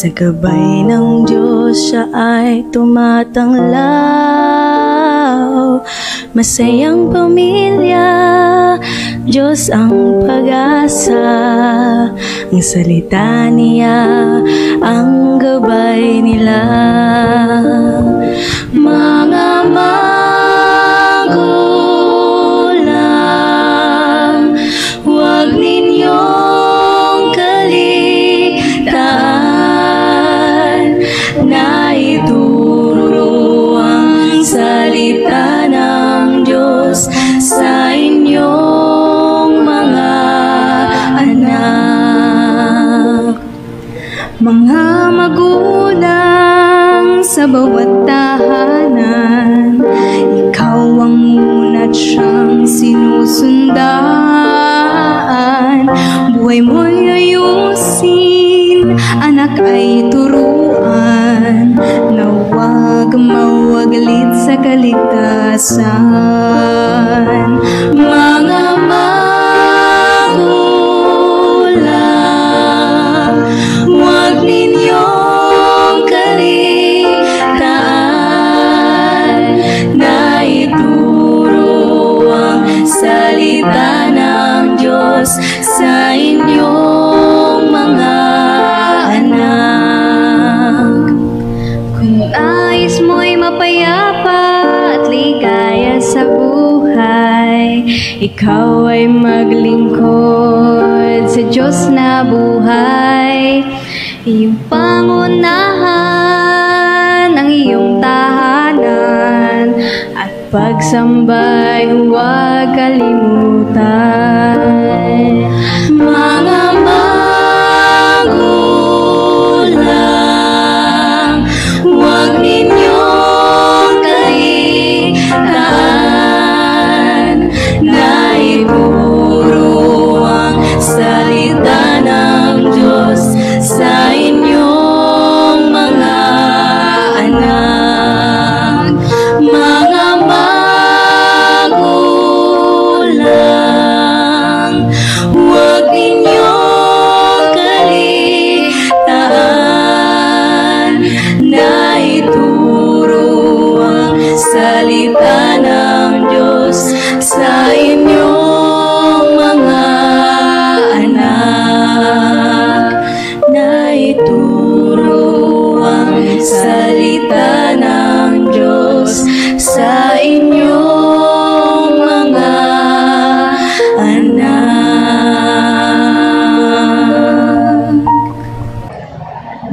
Sa gabay ng Diyos siya ay tumatanglaw. Masayang pamilya, Diyos ang pag-asa. Ang salita niya ang gabay nila. Mga magulang, huwag ninyong kaligtaan na ituro ang salita ng Diyos sa inyong mga anak. Mga magulang sa bawat tahanan, ikaw ang muna't siyang sinusundan. Buhay mo'y ayusin, anak ay turuan, na huwag mawaglit sa kaligtasan. Mga magulang, huwag ninyong kaligtaan na ituro ang salita ng Diyos sa inyong mga anak. Kung nais mo'y mapayapa at ligaya sa buhay, ikaw ay maglingkod sa Diyos na buhay. Iyong pangunahan ang iyong tahanan, at pagsambay huwag kalimutan. Mga magulang, huwag ninyong kaligtaan na ituro ang salita ng Diyos sa inyong mga anak. Mga magulang, huwag ninyong kaligtaan na ituro ang salita ng Diyos sa inyong mga anak. Na ituro ang salita ng Diyos sa inyong mga anak.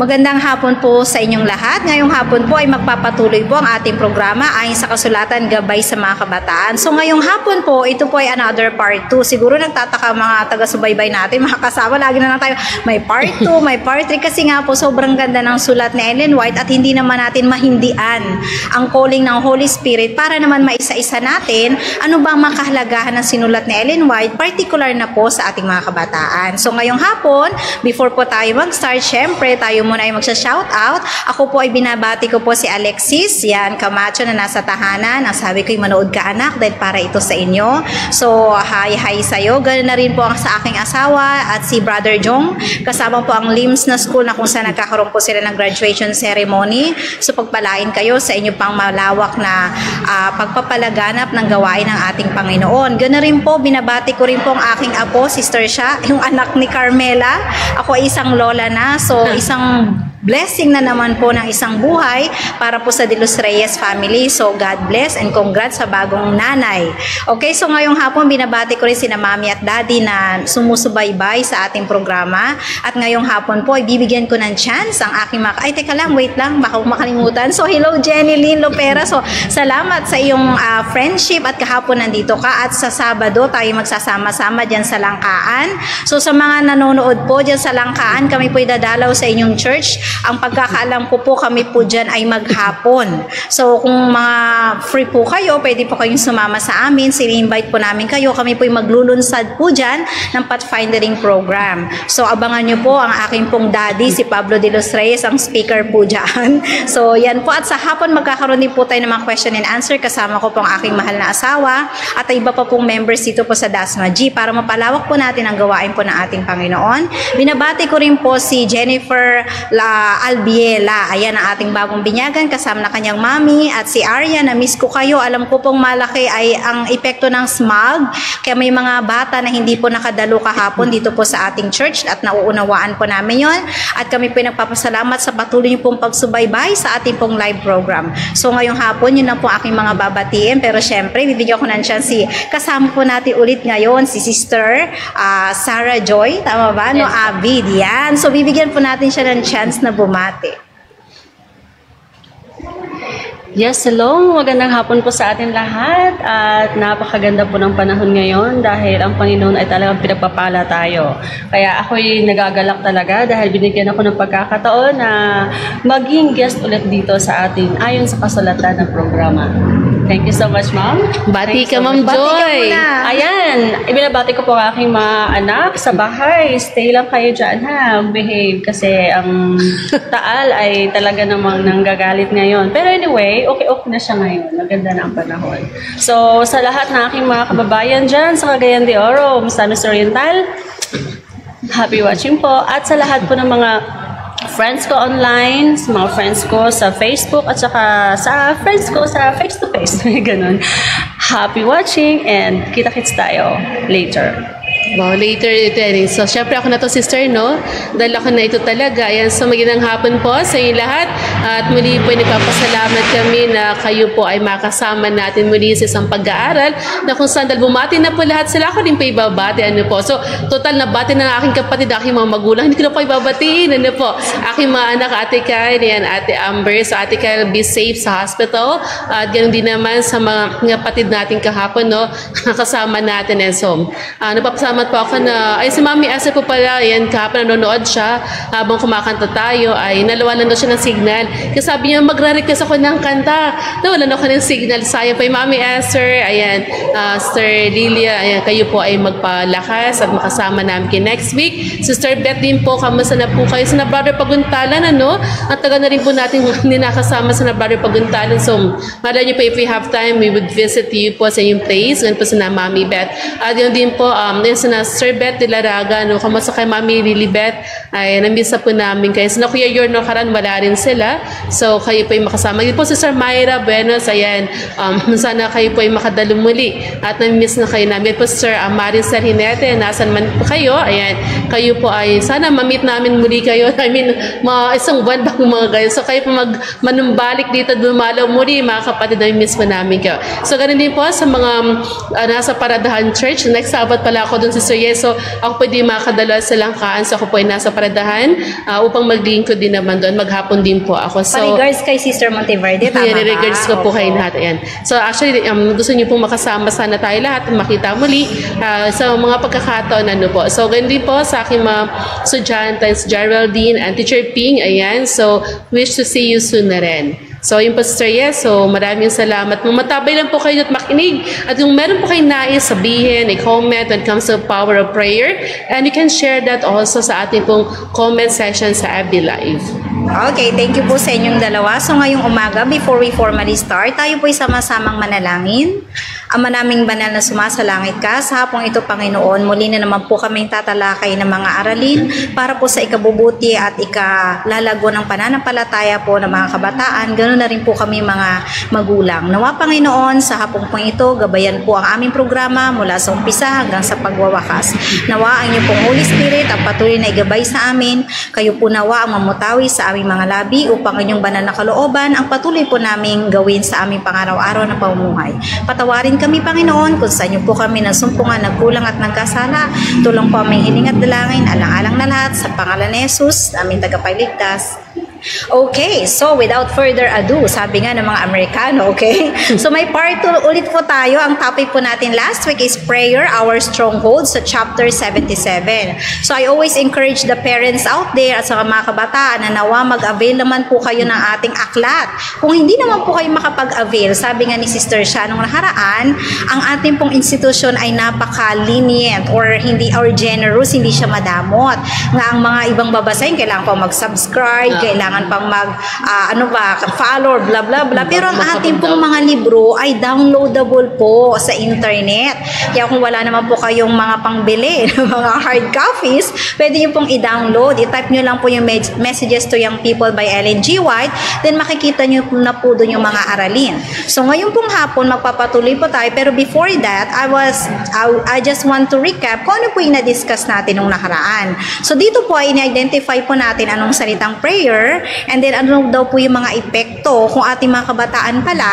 Magandang hapon po sa inyong lahat. Ngayong hapon po ay magpapatuloy po ang ating programa ayon sa kasulatan Gabay sa mga Kabataan. So ngayong hapon po, ito po ay another part 2. Siguro nagtataka mga taga-subaybay natin, mga kasama, lagi na lang tayo may part 2, may part 3 kasi nga po sobrang ganda ng sulat ni Ellen White at hindi naman natin mahindian ang calling ng Holy Spirit para naman maisa-isa natin ano ba ang makahalagahan ng sinulat ni Ellen White, particular na po sa ating mga kabataan. So ngayong hapon, before po tayo mag-start, syempre tayo muna ay magsha-shoutout. Ako po ay binabati ko po si Alexis, yan, Camacho na nasa tahanan. Ang sabi ko ay manood ka anak dahil para ito sa inyo. So, hi sa'yo. Ganoon na rin po ang sa aking asawa at si Brother Jong. Kasama po ang LIMS na school na kung saan nagkakaroon po sila ng graduation ceremony. So, pagpalain kayo sa inyo pang malawak na pagpapalaganap ng gawain ng ating Panginoon. Ganoon rin po, binabati ko rin po ang aking apo, sister siya, yung anak ni Carmela. Ako ay isang lola na. So, isang blessing na naman po ng isang buhay para po sa De Los Reyes family. So, God bless and congrats sa bagong nanay. Okay, so ngayong hapon, binabati ko rin sina mami at daddy na sumusubaybay sa ating programa. At ngayong hapon po, ibibigyan ko ng chance ang aking ay, teka lang, wait lang, baka makalimutan. So, hello, Jenny Lynn Lopera. So, salamat sa iyong friendship at kahapon nandito ka. At sa Sabado, tayo magsasama-sama dyan sa Langkaan. So, sa mga nanonood po dyan sa Langkaan, kami po dadalaw sa inyong church. Ang pagkakaalam ko po, kami po dyan ay maghapon. So, kung mga free po kayo, pwede po kayong sumama sa amin. Sini-invite po namin kayo. Kami po ay maglulunsad po dyan ng pathfindering program. So, abangan nyo po ang aking pong daddy, si Pablo De Los Reyes, ang speaker po dyan. So, yan po. At sa hapon, magkakaroon din po tayo ng mga question and answer. Kasama ko po ang aking mahal na asawa at iba pa pong members dito po sa Dasma G para mapalawak po natin ang gawain po ng ating Panginoon. Binabati ko rin po si Jennifer Albiela. Ayan ang ating bagong binyagan kasama na kanyang mami at si Arya. Na-miss ko kayo. Alam ko pong malaki ay ang epekto ng smog. Kaya may mga bata na hindi po nakadalo kahapon dito po sa ating church at nauunawaan po namin yon. At kami po nagpapasalamat sa patuloy niyo pong pagsubaybay sa ating pong live program. So ngayong hapon, yun lang po aking mga babatiin. Pero syempre, bibigyan ko ng chance kasama po natin ulit ngayon si Sister Sarah Joy. Tama ba? No, Abid. Yan. So bibigyan po natin siya ng chance na bumati. Yes, hello. Magandang hapon po sa atin lahat at napakaganda po ng panahon ngayon dahil ang Panginoon ay talagang pinagpapala tayo. Kaya ako'y nagagalak talaga dahil binigyan ako ng pagkakataon na maging guest ulit dito sa atin ayon sa kasulatan ng programa. Thank you so much, Ma'am. Bati ka, Ma'am Joy. Ayan, ibinabati ko po ang aking mga anak sa bahay. Stay lang kayo dyan, ha? Behave kasi ang taal ay talaga namang nanggagalit ngayon. Pero anyway, okay na siya ngayon. Maganda na ang panahon. So, sa lahat ng aking mga kababayan dyan sa Cagayan de Oro, Misamis Oriental, happy watching po. At sa lahat po ng mga friends ko online, sa mga friends ko sa Facebook at saka sa friends ko sa face-to-face. Ganun. Happy watching and kita-kits tayo later. Wow, later ito. So, syempre ako na to, sister, no? Dahil ako na ito talaga. Ayan, so magandang hapon po sa inyo lahat. At muli po, nagpapasalamat kami na kayo po ay makasama natin muli sa isang pag-aaral na kung saan dahil bumati na po lahat sila, ako din po ibabati. Ano po? So, total na bati na aking kapatid, aking mga magulang. Hindi ko na po ibabatiin. Ano po? Aking mga anak, Ate Kyle, yan, Ate Amber. So, Ate Kyle, be safe sa hospital. At ganoon din naman sa mga kapatid natin kahapon, no? Kasama natin. And so, napapasalamat po ako na, ay si Mami Asa po pala, yan, kahapon nanonood siya habang kumakanta tayo, ay nalawalan daw siya ng signal. Kasi sabi niya, magra-request ako ng kanta. Nawalan ako ng signal. Sayang pa yung Mami Esther, ayan, Sister Lilia, ayan, kayo po ay magpalakas at makasama namin kayo next week. Sister Beth din po, kamusta na po kayo sa Brother Paguntalan, ano? At taga na rin po natin hindi nakasama sa Brother Paguntalan. So, mara niyo po, if we have time, we would visit you po sa yung place. Ganun po sa Mami Beth. At yun din po, na Sir Beth de Laraga, no, kamusta kay Mami Lilibet, ay nambisa po namin kayo. So, na Kuya Yorno Karan, wala rin sila. So, kayo po ay makasama. Yun po si Sir Myra Buenos, ayan, sana kayo po ay makadalo muli. At namiss na kayo namin. Yun po Sir Marin Sarhinete, nasan man po kayo, ayan, kayo po ay, sana ma-meet namin muli kayo. I mean, isang buwan ba mga kayo. So, kayo po manumbalik dito, dumalaw muli, mga kapatid, namiss po namin kayo. So, ganun din po sa mga nasa Paradahan Church. Next Sabat pala ako doon Sister Yeso, ako pwede makadala sa Langkaan, so ako po ay nasa Paradahan upang maglingkod din naman doon, maghapon din po ako. So, regards kay Sister Monteverde, tama ba? Regards ko po kayo lahat. Ayan. So actually, gusto niyo pong makasama sana tayo lahat, makita muli sa mga pagkakataon, ano po. So ganun din po sa aking mga estudyantans, Geraldine and Teacher Ping, ayan. So wish to see you soon na rin. So, yung Pastor Yes, so maraming salamat. Matabay lang po kayo at makinig. At kung meron po kayong nais sabihin, i-comment when it comes to power of prayer, and you can share that also sa ating pong comment section sa FB Live. Okay, thank you po sa inyong dalawa. So ngayong umaga, before we formally start, tayo po ay sama-samang manalangin. Ama naming banal na sumasalangit ka, sa hapong ito, Panginoon, muli na naman po kaming tatalakay ng mga aralin para po sa ikabubuti at ikalalago ng pananampalataya po ng mga kabataan. Ganoon na rin po kami mga magulang. Nawa, Panginoon, sa hapong po ito, gabayan po ang aming programa mula sa umpisa hanggang sa pagwawakas. Nawa, ang inyong pong Holy Spirit ang patuloy na igabay sa amin. Kayo po nawa ang mamutawi sa aming mga labi upang inyong banal na kalooban ang patuloy po naming gawin sa aming pangaraw-araw na pamumuhay. Patawarin kami, Panginoon, kung sa inyo po kami nasumpungan, nagkulang at nagkasala. Tulong po aming hiling at dalangin, alang-alang na lahat, sa pangalan ni Jesus, aming tagapagligtas. Okay, so without further ado, sabi nga ng mga Amerikano, okay? So may part 2 ulit po tayo. Ang topic po natin last week is prayer, our stronghold, sa chapter 77. So I always encourage the parents out there at sa mga kabataan na nawa mag-avail naman po kayo ng ating aklat. Kung hindi naman po kayo makapag-avail, sabi nga ni Sister Sha nung nakaraan, ang ating pong institusyon ay napaka-lenient or generous, hindi siya madamot. Nga ang mga ibang babasahin, kailangan po mag-subscribe, kailangan kailangan pang follow, blah blah blah. Pero ang ating pong mga libro ay downloadable po sa internet. Kaya kung wala naman po kayong mga pangbili ng mga hard copies, pwede nyo pong i-download. I-type nyo lang po yung Messages to Young People by Ellen G. White, then makikita nyo na po doon yung mga aralin. So ngayon pong hapon, magpapatuloy po tayo. Pero before that, I just want to recap kung ano po yung na-discuss natin nung nakaraan. So dito po ay ini-identify po natin anong salitang prayer, and then ano daw po yung mga epekto kung ating mga kabataan pala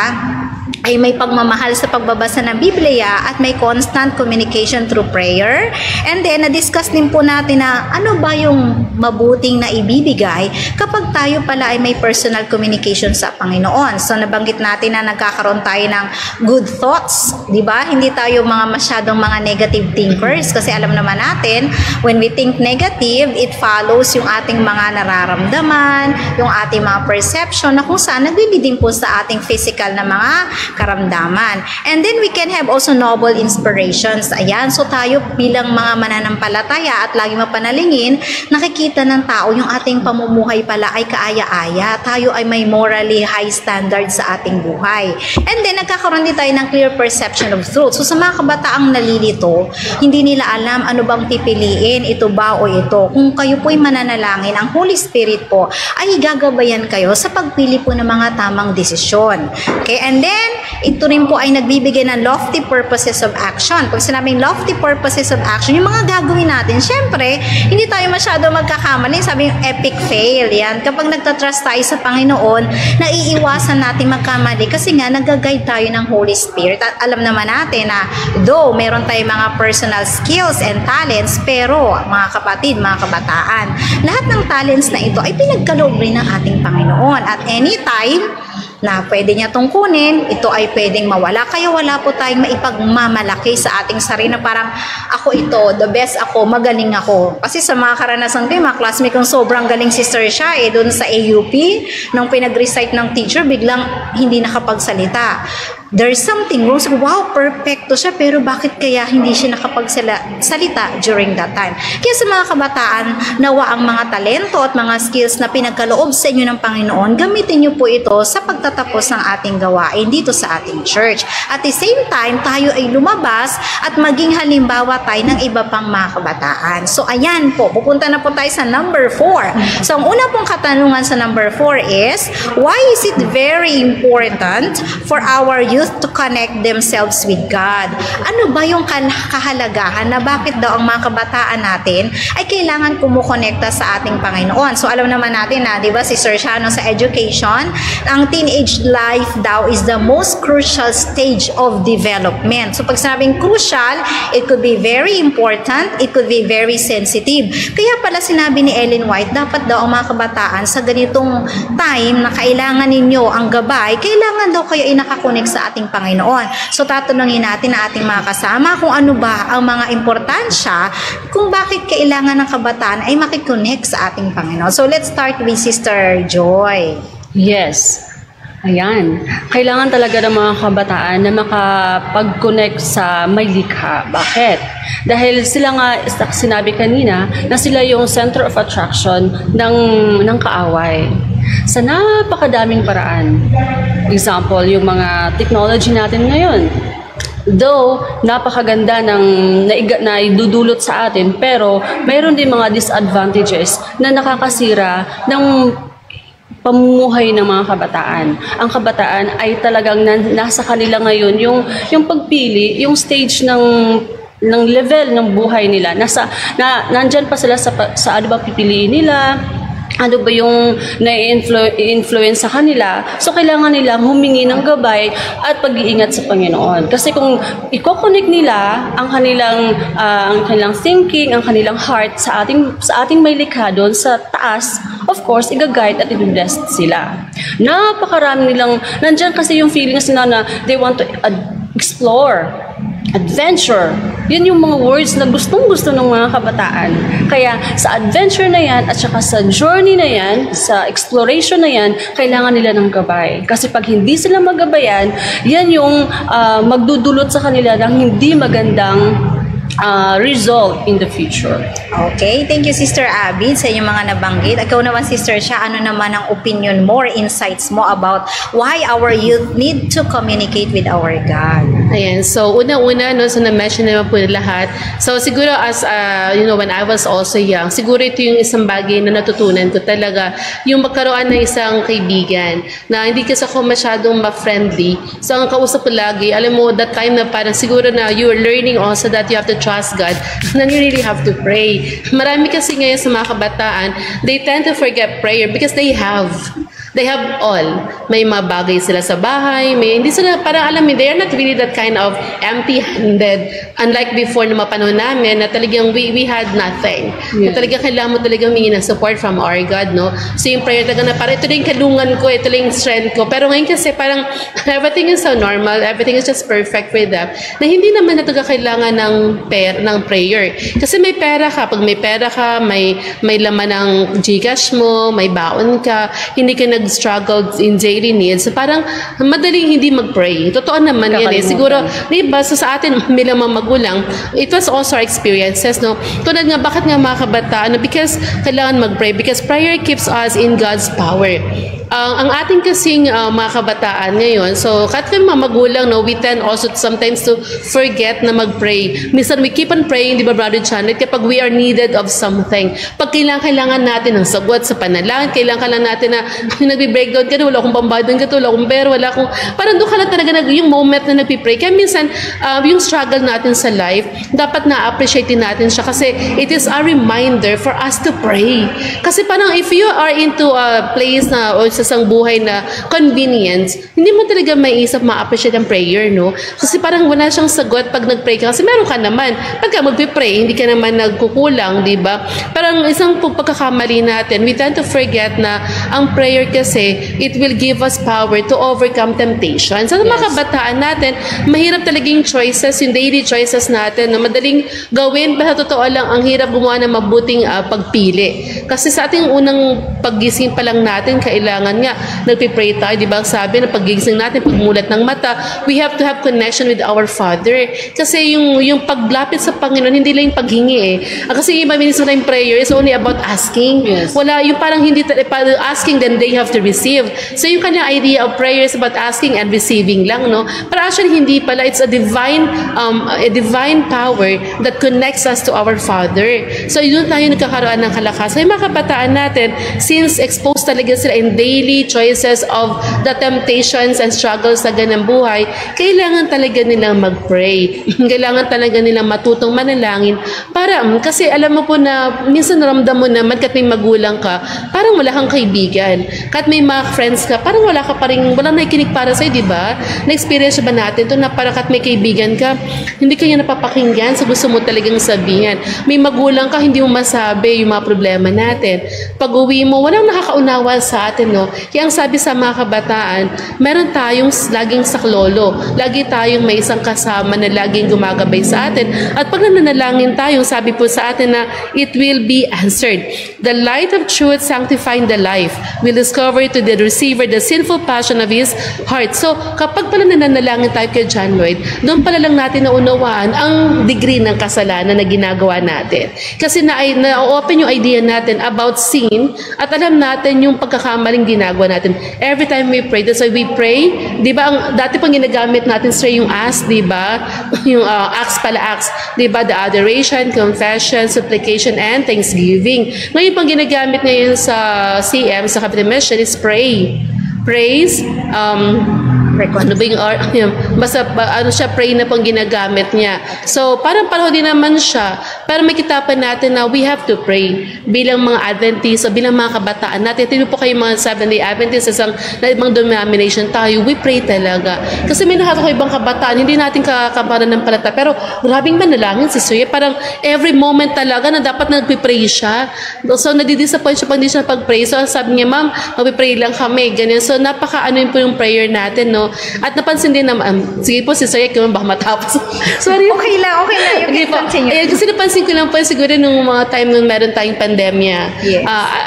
ay may pagmamahal sa pagbabasa ng Biblia at may constant communication through prayer. And then, na-discuss din po natin na ano ba yung mabuting na ibibigay kapag tayo pala ay may personal communication sa Panginoon. So, nabanggit natin na nagkakaroon tayo ng good thoughts, di ba? Hindi tayo masyadong mga negative thinkers kasi alam naman natin, when we think negative, it follows yung ating mga nararamdaman, yung ating mga perception na kung saan nagliliding po sa ating physical na mga karamdaman. And then we can have also noble inspirations. Ayan, so tayo bilang mga mananampalataya at lagi mapanalingin, nakikita ng tao yung ating pamumuhay pala ay kaaya-aya. Tayo ay may morally high standard sa ating buhay. And then nagkakaroon din tayo ng clear perception of truth. So sa mga kabataang nalilito, hindi nila alam ano bang pipiliin, ito ba o ito. Kung kayo po'y mananalangin, ang Holy Spirit po ay gagabayan kayo sa pagpili po ng mga tamang desisyon. Okay, and then ito rin po ay nagbibigay ng lofty purposes of action. Pag sinabing lofty purposes of action, yung mga gagawin natin, syempre, hindi tayo masyado magkakamali. Sabi yung epic fail, yan. Kapag nagtatrust tayo sa Panginoon, naiiwasan natin magkamali kasi nga nag-guide tayo ng Holy Spirit. At alam naman natin na though meron tayong mga personal skills and talents, pero mga kapatid, mga kabataan, lahat ng talents na ito ay pinagkaloob rin ng ating Panginoon. At anytime na pwede niya itong kunin, ito ay pwedeng mawala. Kaya wala po tayong maipagmamalaki sa ating sarili na parang ako ito, the best ako, magaling ako. Kasi sa mga karanasan ko, mga classmate kong sobrang galing sister siya doon sa AUP, nung pinag-recite ng teacher, biglang hindi nakapagsalita. There's something wrong. So, wow, perfecto siya, pero bakit kaya hindi siya nakapagsalita during that time? Kaya sa mga kabataan, nawa ang mga talento at mga skills na pinagkaloob sa inyo ng Panginoon, gamitin niyo po ito sa pagtatapos ng ating gawain dito sa ating church. At the same time, tayo ay lumabas at maging halimbawa tayo ng iba pang mga kabataan. So, ayan po, pupunta na po tayo sa number 4. So, ang una pong katanungan sa number 4 is, why is it very important for our youth to connect themselves with God? Ano ba yung kahalagahan na bakit daw ang mga kabataan natin ay kailangan kumukonekta sa ating Panginoon? So alam naman natin na, di ba, si Sir Shano sa education, ang teenage life daw is the most crucial stage of development. So pag sinabing crucial, it could be very important, it could be very sensitive. Kaya pala sinabi ni Ellen White, dapat daw ang mga kabataan sa ganitong time na kailangan ninyo ang gabay, kailangan daw kayo ay nakakonek sa ating Panginoon. So tatanungin natin na ating mga kasama kung ano ba ang mga importansya kung bakit kailangan ng kabataan ay makikonek sa ating Panginoon. So let's start with Sister Joy. Yes. Ayan. Kailangan talaga ng mga kabataan na makapag-connect sa may likha. Bakit? Dahil sila nga, sinabi kanina, na sila yung center of attraction ng kaaway. Sa napakadaming paraan. Example, yung mga technology natin ngayon. Though, napakaganda ng na idudulot sa atin, pero mayroon din mga disadvantages na nakakasira ng pamumuhay ng mga kabataan. Ang kabataan ay talagang nasa kanila ngayon yung pagpili, yung stage ng level ng buhay nila. Nandyan pa sila sa ano ba pipiliin nila, ano ba yung na-influence sa kanila. So, kailangan nilang humingi ng gabay at pag-iingat sa Panginoon. Kasi kung i-connect nila ang kanilang thinking, ang kanilang heart sa ating may likha doon sa taas, of course, i-guide at i-bless sila. Napakarami nilang, nandyan kasi yung feelings nila na they want to explore, adventure. Yun yung mga words na gustong-gusto ng mga kabataan. Kaya sa adventure na yan at saka sa journey na yan, sa exploration na yan, kailangan nila ng gabay. Kasi pag hindi sila magabayan, yan yung magdudulot sa kanila ng hindi magandang result in the future. Okay, thank you Sister Abby sa inyong mga nabanggit. Ikaw naman Sister Sha, ano naman ang opinion mo or insights mo about why our youth need to communicate with our God? Ayan, so una-una, no, so na-mention naman po lahat. So siguro as, when I was also young, siguro ito yung isang bagay na natutunan ko talaga, yung magkaroon ng isang kaibigan na hindi kasi ako masyadong ma-friendly. So ang kausap ko lagi, alam mo, that time na parang siguro na you are learning also that you have to trust God, then you really have to pray. Marami kasi ngayon sa mga kabataan, they tend to forget prayer because they have all. May mga bagay sila sa bahay, hindi sila, parang alam mo, they are not really that kind of empty-handed. Unlike before na mapanahon namin, na talagang we had nothing. Na talagang kailangan mo talagang humingi ng support from our God, no? So yung prayer talaga na parang ito lang yung kalungan ko, ito lang yung strength ko. Pero ngayon kasi parang everything is so normal, everything is just perfect for them, na hindi naman na talaga kailangan ng prayer. Kasi may pera ka, pag may pera ka, may laman ng Gcash mo, may baon ka, hindi ka nag-struggle in daily needs, so parang madaling hindi mag-pray. Totoo naman yan eh. Siguro, diba, so sa atin, bilang mga magulang, it was also our experiences, no? Tulad nga, bakit nga mga kabataan? Because kailangan mag-pray, because prayer keeps us in God's power. Ang ating kasing mga kabataan ngayon, so kahit kami mga magulang, no, we tend also sometimes to forget na mag-pray. Minsan we keep on praying, di ba Brother Janet, kapag we are needed of something. Pag kailangan natin ng sagot sa panalangin, kailangan natin na nagbe-breakdown ka na, wala akong pambayad ng gato, wala akong pera, wala akong, parang doon ka lang talaga yung moment na nagpipray. Kaya minsan, yung struggle natin sa life, dapat na-appreciate natin siya kasi it is a reminder for us to pray. Kasi parang if you are into a place na, o sa isang buhay na convenience, hindi mo talaga maiisip ma-appreciate ang prayer, no? Kasi parang wala siyang sagot pag nag-pray ka. Kasi meron ka naman. Pagka mag-pray, hindi ka naman nagkukulang, di ba? Parang isang pagkakamali natin, we tend to forget na ang prayer kasi, it will give us power to overcome temptation. Sa mga kabataan natin, mahirap talaga yung choices, yung daily choices natin, na madaling gawin, pero totoo lang, ang hirap gumawa ng mabuting pagpili. Kasi sa ating unang paggising pa lang natin, kailangan nga, nagpipray tayo, di ba? Sabi na paggising natin, pagmulat ng mata, we have to have connection with our Father. Kasi yung paglapit sa Panginoon, hindi lang yung paghingi eh. Kasi yung iba minsan yung prayer is only about asking. Yes. Wala, yung parang hindi, asking, then they have to receive. So yung kanyang idea of prayer is about asking and receiving lang, no? Pero actually, hindi pala. It's a divine power that connects us to our Father. So yun tayo nagkakaroon ng kalakasan. Yung mga kabataan natin, since exposed talaga sila in daily choices of the temptations and struggles sa ganang buhay, kailangan talaga nilang mag-pray. Kailangan talaga nilang matutong manalangin para, kasi alam mo po na minsan naramdam mo naman kahit may magulang ka, parang wala kang kaibigan. Kahit may mga friends ka, parang wala ka pa rin, walang nakikinig para sa'yo, di ba? Na-experience ba natin to na parang kahit may kaibigan ka, hindi ka niya napapakinggan, so gusto mo talagang sabihin. May magulang ka, hindi mo masabi yung mga problema natin. Pag uwi mo, walang nakakaunawa sa atin, no? Kaya ang sabi sa mga kabataan, meron tayong laging saklolo. Lagi tayong may isang kasama na laging gumagabay sa atin. At pag nananalangin tayo, sabi po sa atin na it will be answered. The light of truth sanctifying the life will discover to the receiver the sinful passion of his heart. So, kapag pala nananalangin tayo kay John Lloyd, doon pala lang natin naunawaan ang degree ng kasalanan na ginagawa natin. Kasi na-open yung idea natin about sin at alam natin yung pagkakamaling ginagawa natin. Every time we pray, that's why we pray. Di ba, dati pang ginagamit natin sir yung ask, di ba? Yung ask, di ba? The adoration, confession, supplication, and thanksgiving. Ngayon pang ginagamit ngayon sa CM, sa Capital Mission is pray. Praise, ano ba yung, basta ano siya, pray na pang ginagamit niya. So, parang pareho din naman siya. Pero makita pa natin na we have to pray bilang mga Adventists o bilang mga kabataan natin. Tingnan po kayo mga Seventh-day Adventists sa ibang denomination tayo, we pray talaga. Kasi may nakita ko ibang kabataan, hindi natin kakaparan ng palata. Pero grabing manalangin si Suya. Parang every moment talaga na dapat nagpipray siya. So, nadidisappoint siya pag hindi siya pag-pray. So, sabi niya, ma'am, magpipray lang kami. Ganyan. So, napaka-ano yun po yung prayer natin, no? At napansin din naman, sige po, si Sir, kung baka matapos. Sorry. Okay lang. You can continue. Kasi napansin napansin ko lang po siguro nung mga time nung meron tayong pandemya. Yes.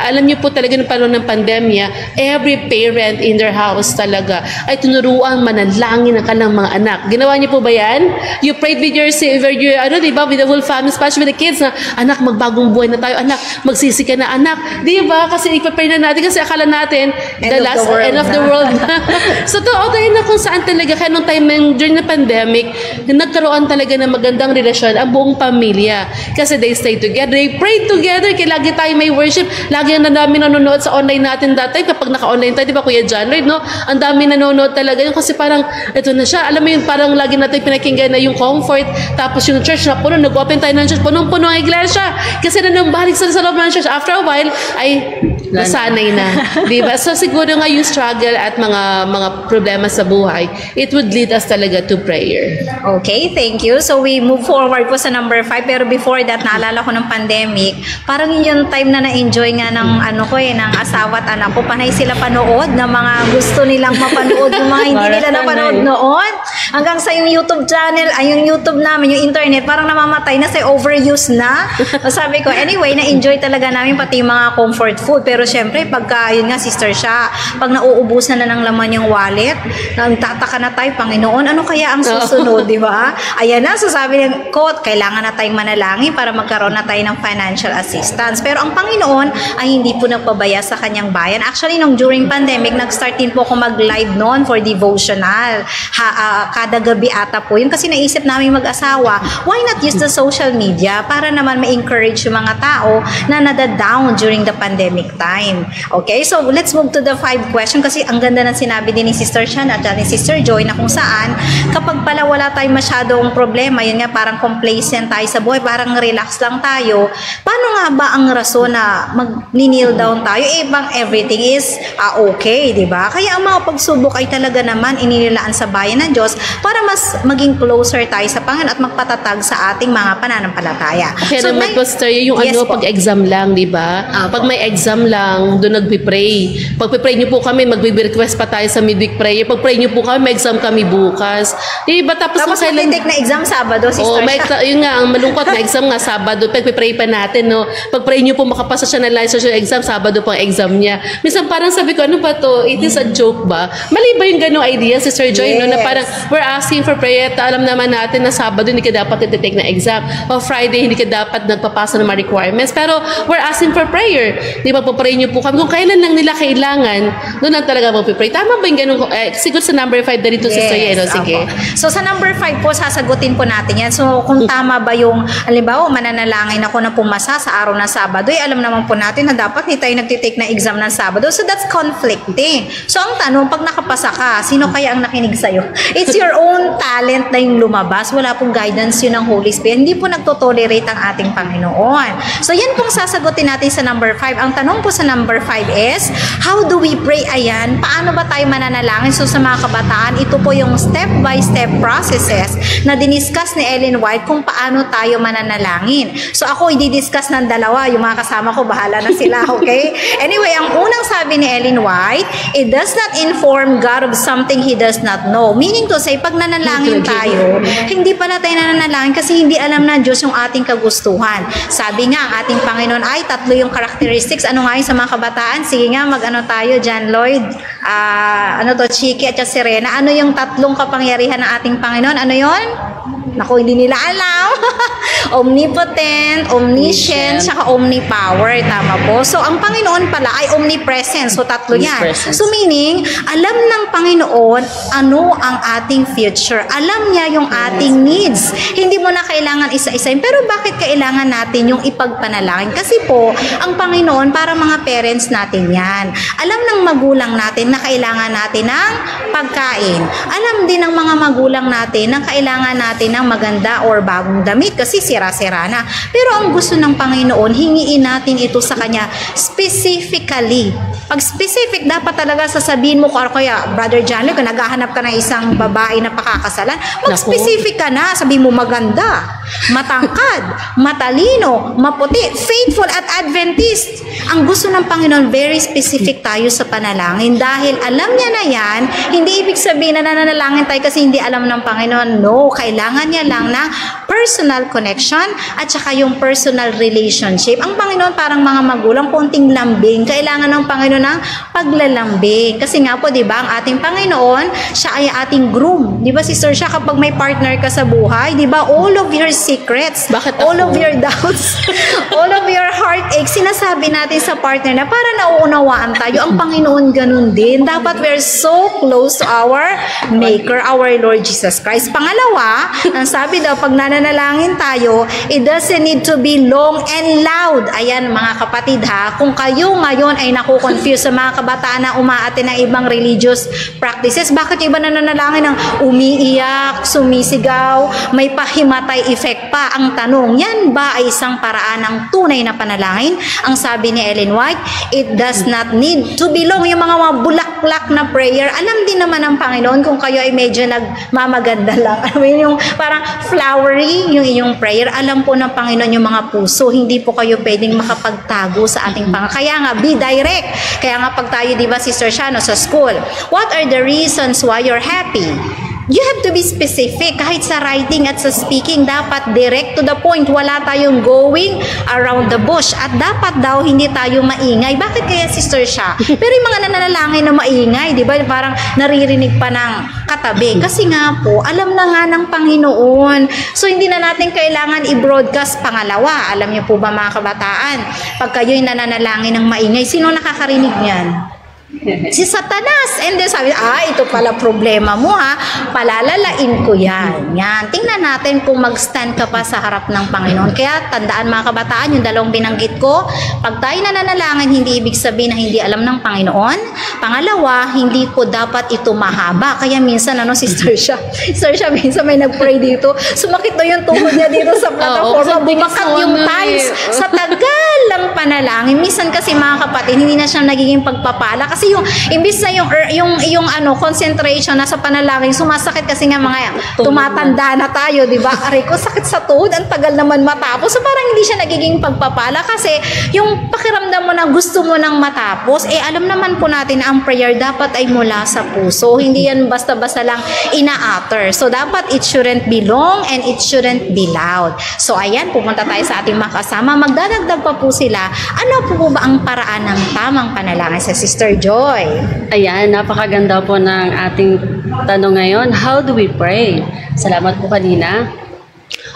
Alam niyo po talaga nung panahon ng pandemya, every parent in their house talaga ay tinuruan manalangin ang kanilang mga anak. Ginawa niyo po ba yan? You prayed with your diba, with the whole family, especially with the kids na, anak, magbagong buhay na tayo, anak, magsisi ka na, anak. Diba? Kasi ipapray na natin kasi akala natin, end of the world. So, dahil na kung saan talaga, kaya nung time during the pandemic, nagkaroon talaga ng magandang relasyon ang buong pamilya. Kasi they stay together, they pray together, kaya lagi tayo may worship, lagi ang namin nanonood sa online natin dati, kapag naka-online tayo, di ba Kuya John Lloyd, no? Ang dami nanonood talaga yun kasi parang, ito na siya, alam mo yun, parang lagi natin pinakinggan na yung comfort, tapos yung church na puno, nag-open tayo ng church, punong-puno ang iglesia, kasi nanambalik sa loob ng church, after a while, ay nasanay na. Diba? So siguro nga yung struggle at mga problema sa buhay, it would lead us talaga to prayer. Okay, thank you. So we move forward po sa number 5. Pero before that, naalala ko ng pandemic, parang yun yung time na na-enjoy nga ng ng asawa at anak ko. Panay sila panood ng mga gusto nilang mapanood, yung mga hindi nila napanood noon. Hanggang sa yung YouTube channel, yung YouTube namin, yung internet, parang namamatay na sa overuse na. Sabi ko, anyway, na-enjoy talaga namin pati yung mga comfort food. Pero syempre, pagka, yun nga, sister siya, pag nauubusan na ng laman yung wallet, nagtataka na tayo, Panginoon, ano kaya ang susunod, di ba? Ayan na, so sabi ng quote, kailangan na tayong manalangin para magkaroon na tayo ng financial assistance. Pero ang Panginoon ay hindi po nagpabaya sa kanyang bayan. Actually, nung during pandemic, nag-start din po ako mag-live noon for devotional. Kada gabi ata po yun. Kasi naisip namin mag-asawa, why not use the social media para naman ma-encourage yung mga tao na nada-down during the pandemic time. Okay, so let's move to the 5 question kasi ang ganda ng sinabi din ni Sister Shan at ni Sister Joy na kung saan kapag pala wala tayong masyadong problema, yun nga parang complacent tayo sa buhay, parang relax lang tayo, paano nga ba ang rason na mag-kneel down tayo? Bang everything is okay, di ba? Kaya ang mga pagsubok ay talaga naman inilaan sa bayan ng Diyos para mas maging closer tayo sa Panginoon at magpatatag sa ating mga pananampalataya. Kaya so, naman po, Sister, yung yes, pag-exam lang, di ba? Pag may exam lang, doon nagpipray. Pag-pray niyo po kami, mag-request pa tayo sa midweek prayer. Pag-pray niyo po kami, may exam kami bukas. Di ba? Tapos mag-take na exam Sabado, Sister. Yun nga, ang malungkot na exam nga, Sabado. Pag-pray pa natin, no? Pag-pray niyo po, makapasa siya ng licensure exam, Sabado po ang exam niya. Minsan parang sabi ko, ano ba to? It is a joke ba? Mali ba yung ganong idea, Sister Joy? Yes. No? Na parang, we're asking for prayer. Alam naman natin na Sabado hindi ka dapat i-take na exam. O Friday, hindi ka dapat nagpapasa ng mga requirements. Pero, we're asking for prayer. Di ba, papray niyo po kami. Kung kailan lang nila kailangan, doon lang talaga mag-pray. Tama ba yung ganong, siguro sa number 5 dito, yes, Sister Yeno, sige. So, sa number 5 po, sasagutin po natin yan. So, kung tama ba yung, halimbawa, mananalangin ako na pumasa sa araw ng Sabado, alam naman po natin na dapat hindi tayo nagtitake na exam ng Sabado. So, that's conflicting. So, ang tanong, pag nakapasa ka, sino kaya ang nakinig sa'yo? It's your own talent na yung lumabas. Wala pong guidance yun ng Holy Spirit. Hindi po nagtotolerate ang ating Panginoon. So, yan pong sasagutin natin sa number 5. Ang tanong po sa number 5 is, how do we pray? Ayan, paano ba tayo mananalangin? So, sa mga kabataan, ito po yung step-by-step processes na diniscuss ni Ellen White kung paano tayo mananalangin. So, ako i-discuss ng dalawa. Yung mga kasama ko, bahala na sila, okay? Anyway, ang unang sabi ni Ellen White, it does not inform God of something He does not know. Meaning to say, pag nanalangin tayo, hindi pala tayo nananalangin kasi hindi alam ng Diyos yung ating kagustuhan. Sabi nga, ang ating Panginoon ay 3 yung characteristics. Ano nga yung sa mga kabataan? Sige nga, mag-ano tayo, John Lloyd, Chiki at Serena. Ano yung 3 kapangyarihan ng ating Panginoon? Ano yon? Naku, hindi nila alam. Omnipotent, omniscient, saka omnipower. Tama po. So, ang Panginoon pala ay omnipresent. So, 3 yan. So, meaning, alam ng Panginoon ano ang ating future. Alam niya yung ating needs. Hindi mo na kailangan isa-isayin. Pero bakit kailangan natin yung ipagpanalangin? Kasi po, ang Panginoon para mga parents natin yan. Alam ng magulang natin na kailangan natin ng pagkain. Alam din ng mga magulang natin na kailangan natin ng maganda or bagong damit kasi sira-sira na. Pero ang gusto ng Panginoon, hingiin natin ito sa Kanya specifically. Pag specific, dapat talaga sasabihin mo, kaya Brother John, kung naghahanap ka ng isang babae na pakakasalan, mag-specific ka na. Sabihin mo maganda, matangkad, matalino, maputi, faithful at Adventist. Ang gusto ng Panginoon, very specific tayo sa panalangin dahil alam niya na yan. Hindi ibig sabihin na nananalangin tayo kasi hindi alam ng Panginoon. No, kailangan niya lang na personal connection at saka yung personal relationship. Ang Panginoon parang mga magulang, konting lambing. Kailangan ng Panginoon ng paglalambing. Kasi nga po, di ba, ang ating Panginoon, siya ay ating groom. Di ba, sister, siya kapag may partner ka sa buhay, di ba, all of your secrets, all of your doubts, all of your heartaches, sinasabi natin sa partner na para nauunawaan tayo. Ang Panginoon ganun din. Dapat we're so close to our Maker, our Lord Jesus Christ. Pangalawa, ang sabi daw, pag nananalangin tayo, it doesn't need to be long and loud. Ayan mga kapatid ha, kung kayo ngayon ay nakukonfuse sa mga kabataan na umaatin ng ibang religious practices, bakit iba nananalangin ng umiiyak, sumisigaw, may pahimatay effect pa? Ang tanong, yan ba ay isang paraan ng tunay na panalangin? Ang sabi ni Ellen White, it does not need to be long. Yung mga bulaklak na prayer, alam din naman ng Panginoon kung kayo ay medyo nagmamaganda lang. I mean, yung parang flowery yung iyong prayer, alam po ng Panginoon yung mga puso. Hindi po kayo pwedeng makapagtago sa ating Panginoon. Kaya nga, be direct. Kaya nga pag tayo, di ba, Sister Shano, sa school, what are the reasons why you're happy? You have to be specific. Kahit sa writing at sa speaking, dapat direct to the point. Wala tayong going around the bush. At dapat daw hindi tayo maingay. Bakit kaya, Sister siya? Pero yung mga nananalangin na maingay, di ba? Parang naririnig pa ng katabi. Kasi nga po, alam na nga ng Panginoon. So, hindi na natin kailangan i-broadcast. Pangalawa, alam niyo po ba mga kabataan, pag kayo'y nananalangin ng maingay, sino nakakarinig niyan? Si Satanas. And then sabi, ito pala problema mo ha, palalalain ko yan. Yan. Tingnan natin kung mag-stand ka pa sa harap ng Panginoon. Kaya tandaan mga kabataan, yung dalawang binanggit ko, pag tayo nananalangin, hindi ibig sabihin na hindi alam ng Panginoon. Pangalawa, hindi po dapat ito mahaba. Kaya minsan, Sister siya, minsan may nag-pray dito, sumakit na yung tuhod niya dito sa plataforma, bumakat yung times sa tagal lang panalangin. Minsan kasi mga kapatid, hindi na siya nagiging pagpapala kasi yung imbis na yung concentration na sa panalangin, sumasakit kasi nga mga tumatanda na tayo, di ba? Aray ko, sakit sa tuhod, ang tagal naman matapos. So parang hindi siya nagiging pagpapala kasi yung pakiramdam mo na gusto mo nang matapos, alam naman po natin na ang prayer dapat ay mula sa puso. Hindi yan basta-basta lang ina-utter. So dapat it shouldn't be long and it shouldn't be loud. So ayan, pupunta tayo sa ating mga kasama. Magdadagdag pa po sila. Ano po ba ang paraan ng tamang panalangin sa Sister Joy? Ayan, napakaganda po ng ating tanong ngayon. How do we pray? Salamat po kanina.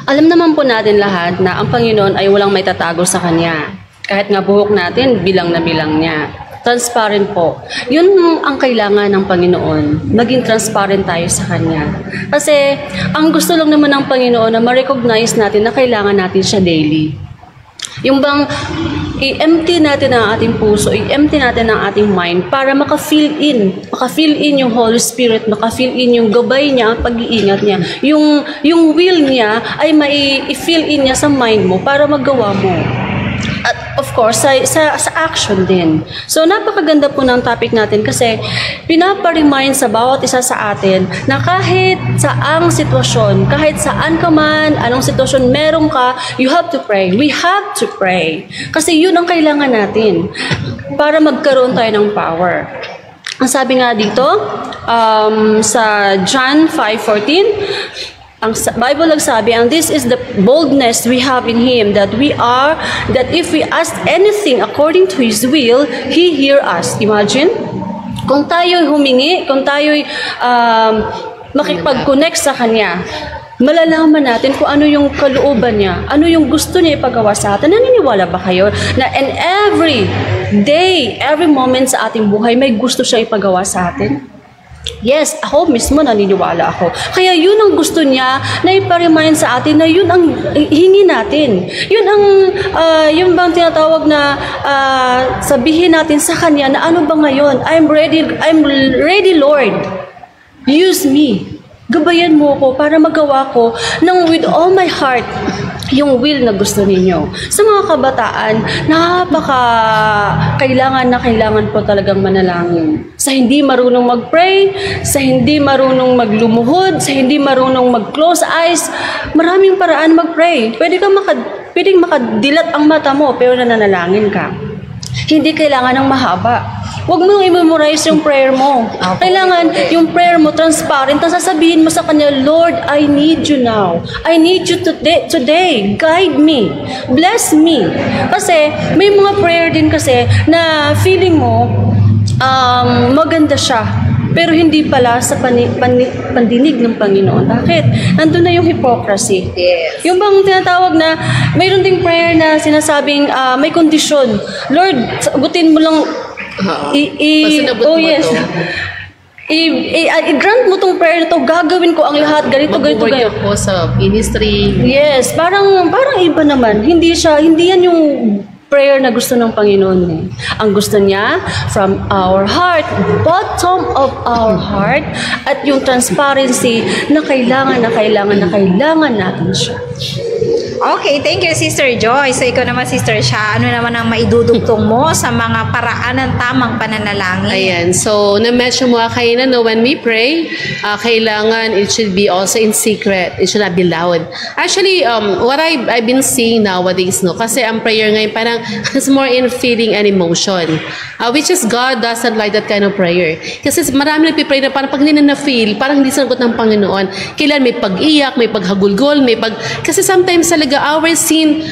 Alam naman po natin lahat na ang Panginoon ay walang may tatago sa Kanya. Kahit nga buhok natin, bilang na bilang niya. Transparent po. Yun ang kailangan ng Panginoon. Maging transparent tayo sa Kanya. Kasi ang gusto lang naman ng Panginoon na ma-recognize natin na kailangan natin siya daily. Yung bang i-empty natin ang ating puso, i-empty natin ang ating mind para maka-fill in yung Holy Spirit, maka-fill in yung gabay niya, ang pag-iingat niya. Yung will niya ay mai-fill in niya sa mind mo para magawa mo. At of course, sa action din. So, napakaganda po ng topic natin kasi pinapa-remind sa bawat isa sa atin na kahit saang sitwasyon, kahit saan ka man, anong sitwasyon meron ka, you have to pray. We have to pray. Kasi yun ang kailangan natin para magkaroon tayo ng power. Ang sabi nga dito, sa John 5:14, ang Bible nagsabi, and this is the boldness we have in Him, that if we ask anything according to His will, He hear us. Imagine, kung tayo'y humingi, kung tayo'y makipag-connect sa Kanya, malalaman natin kung ano yung kalooban niya, ano yung gusto niya ipagawa sa atin. Naniniwala ba kayo na in every day, every moment sa ating buhay, may gusto siya ipagawa sa atin? Yes, ako mismo naniniwala ako. Kaya yun ang gusto niya na ipa-remind sa atin na yun ang hingi natin. Yun ang yung bang tinatawag na sabihin natin sa Kanya na ano ba ngayon? I'm ready Lord. Use me. Gabayan mo ko para magawa ko ng with all my heart yung will na gusto ninyo. Sa mga kabataan, kailangan po talagang manalangin. Sa hindi marunong mag-pray, sa hindi marunong maglumuhod, sa hindi marunong mag-close eyes, maraming paraan mag-pray. Pwedeng makadilat ang mata mo, pero nananalangin ka. Hindi kailangan ng mahaba. Huwag mo nang i-memorize yung prayer mo. Kailangan yung prayer mo transparent. Ang sasabihin mo sa Kanya, Lord, I need you now. I need you today. Guide me. Bless me. Kasi may mga prayer din kasi na feeling mo maganda siya. Pero hindi pala sa pandinig ng Panginoon. Bakit? Nandun na yung hypocrisy. Yes. Yung bang tinatawag na, mayroon ding prayer na sinasabing may kondisyon. Lord, sagutin mo lang, Pasinabot mo to. i-grant mo tong prayer na to, gagawin ko ang lahat, ganito. Mag-work po sa ministry. Yes, parang iba naman. Hindi yan yung prayer na gusto ng Panginoon eh. Ang gusto niya, from our heart, bottom of our heart, at yung transparency na kailangan natin siya. Okay, thank you, Sister Joy. So, ikaw naman, Sister Sha, ano naman ang maidudugtong mo sa mga paraan ng tamang pananalangin? Ayan. So, na-mention mo kayo na when we pray, kailangan it should be also in secret. It should not be loud. Actually, what I've been seeing nowadays, no, kasi ang prayer ngayon parang it's more in feeling and emotion. Which is God doesn't like that kind of prayer. Kasi marami nagpipray na parang pag hindi na na-feel, parang hindi sinagot ng Panginoon. Kailan may pag-iyak, may paghagulgol, kasi sometimes talaga our sin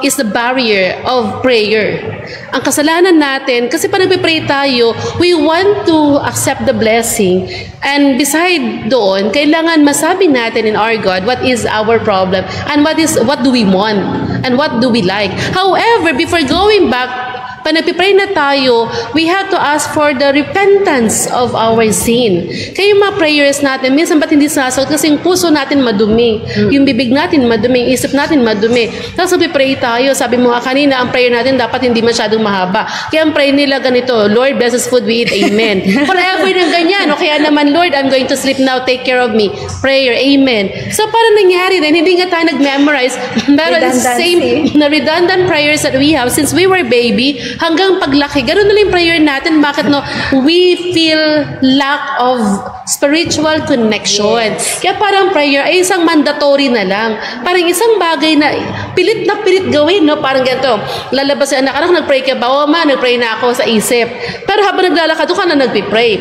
is the barrier of prayer. Ang kasalanan natin, kasi pag nagpipray tayo, we want to accept the blessing. And beside doon, kailangan masabi natin in our God what is our problem and what do we want and what do we like. However, before going back, pag nagpipray na tayo, we have to ask for the repentance of our sin. Kaya yung mga prayers natin, minsan ba't hindi sasagot? Kasi yung puso natin madumi, yung bibig natin madumi, yung isip natin madumi. Tapos nagpipray tayo, sabi mo nga kanina, ang prayer natin dapat hindi masyadong mahaba. Kaya ang prayer nila ganito, Lord, bless us food we eat, amen. Forever ng ganyan. O kaya naman, Lord, I'm going to sleep now, take care of me. Prayer, amen. So parang nangyari din, hindi nga tayo nag-memorize. Pero it's the same, na redundant prayers that we have since we were baby, hanggang paglaki, ganoon na lang yung prayer natin. Bakit no? We feel lack of spiritual connection. Yes. Kaya parang prayer ay isang mandatory na lang. Parang isang bagay na pilit gawin, no? Parang ganito. Lalabas yung anak, nagpray ka ba? O ma, nagpray na ako sa isip. Pero habang naglalakad, doon ka na nagpipray.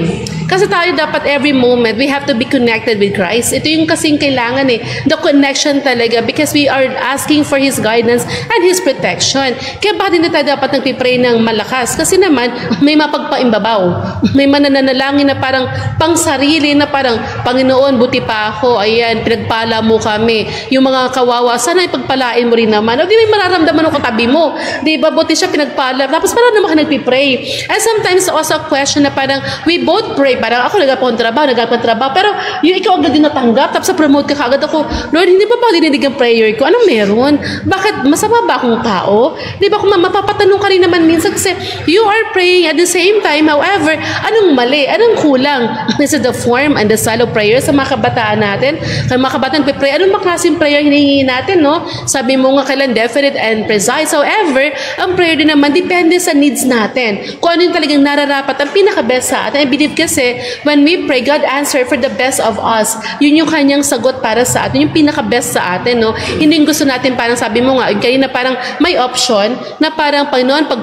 Kasi tayo dapat every moment, we have to be connected with Christ. Ito yung kasing kailangan eh. The connection talaga because we are asking for His guidance and His protection. Kaya bakit hindi tayo dapat nagpipray ng malakas? Kasi naman, may mapagpaimbabaw. May mananalangin na parang pang sarili na parang, Panginoon, buti pa ako. Ayan, pinagpala mo kami. Yung mga kawawa, sana ipagpalain mo rin naman. O di may mararamdaman ako katabi mo. Di ba, buti siya pinagpala. Tapos parang naman ka nagpipray. And sometimes also a question na parang, we both pray. Parang ako nagapon trabaho. Pero yung ikaw agad din natanggap. Tapos promote ka kagad ako, Lord, hindi ba dinidig ang prayer ko? Anong meron? Bakit? Masama ba akong tao? Di ba kung mapapatanong ka rin naman minsan kasi you are praying at the same time. However, anong mali? Anong kulang? This is the form and the style of prayer sa mga kabataan natin. Kaya mga kabataan nagpipray, anong maklaseng prayer hinihingi natin, no? Sabi mo nga kailan definite and precise. However, ang prayer din naman depende sa needs natin. Kung ano yung talagang nararapat, ang pinaka-best sa atin. I believe kasi when we pray, God answer for the best of us. Yun yung kanyang sagot para sa atin. Yung pinaka-best sa atin, no? Hindi yung gusto natin parang sabi mo nga, kanina parang may option na parang Panginoon, pag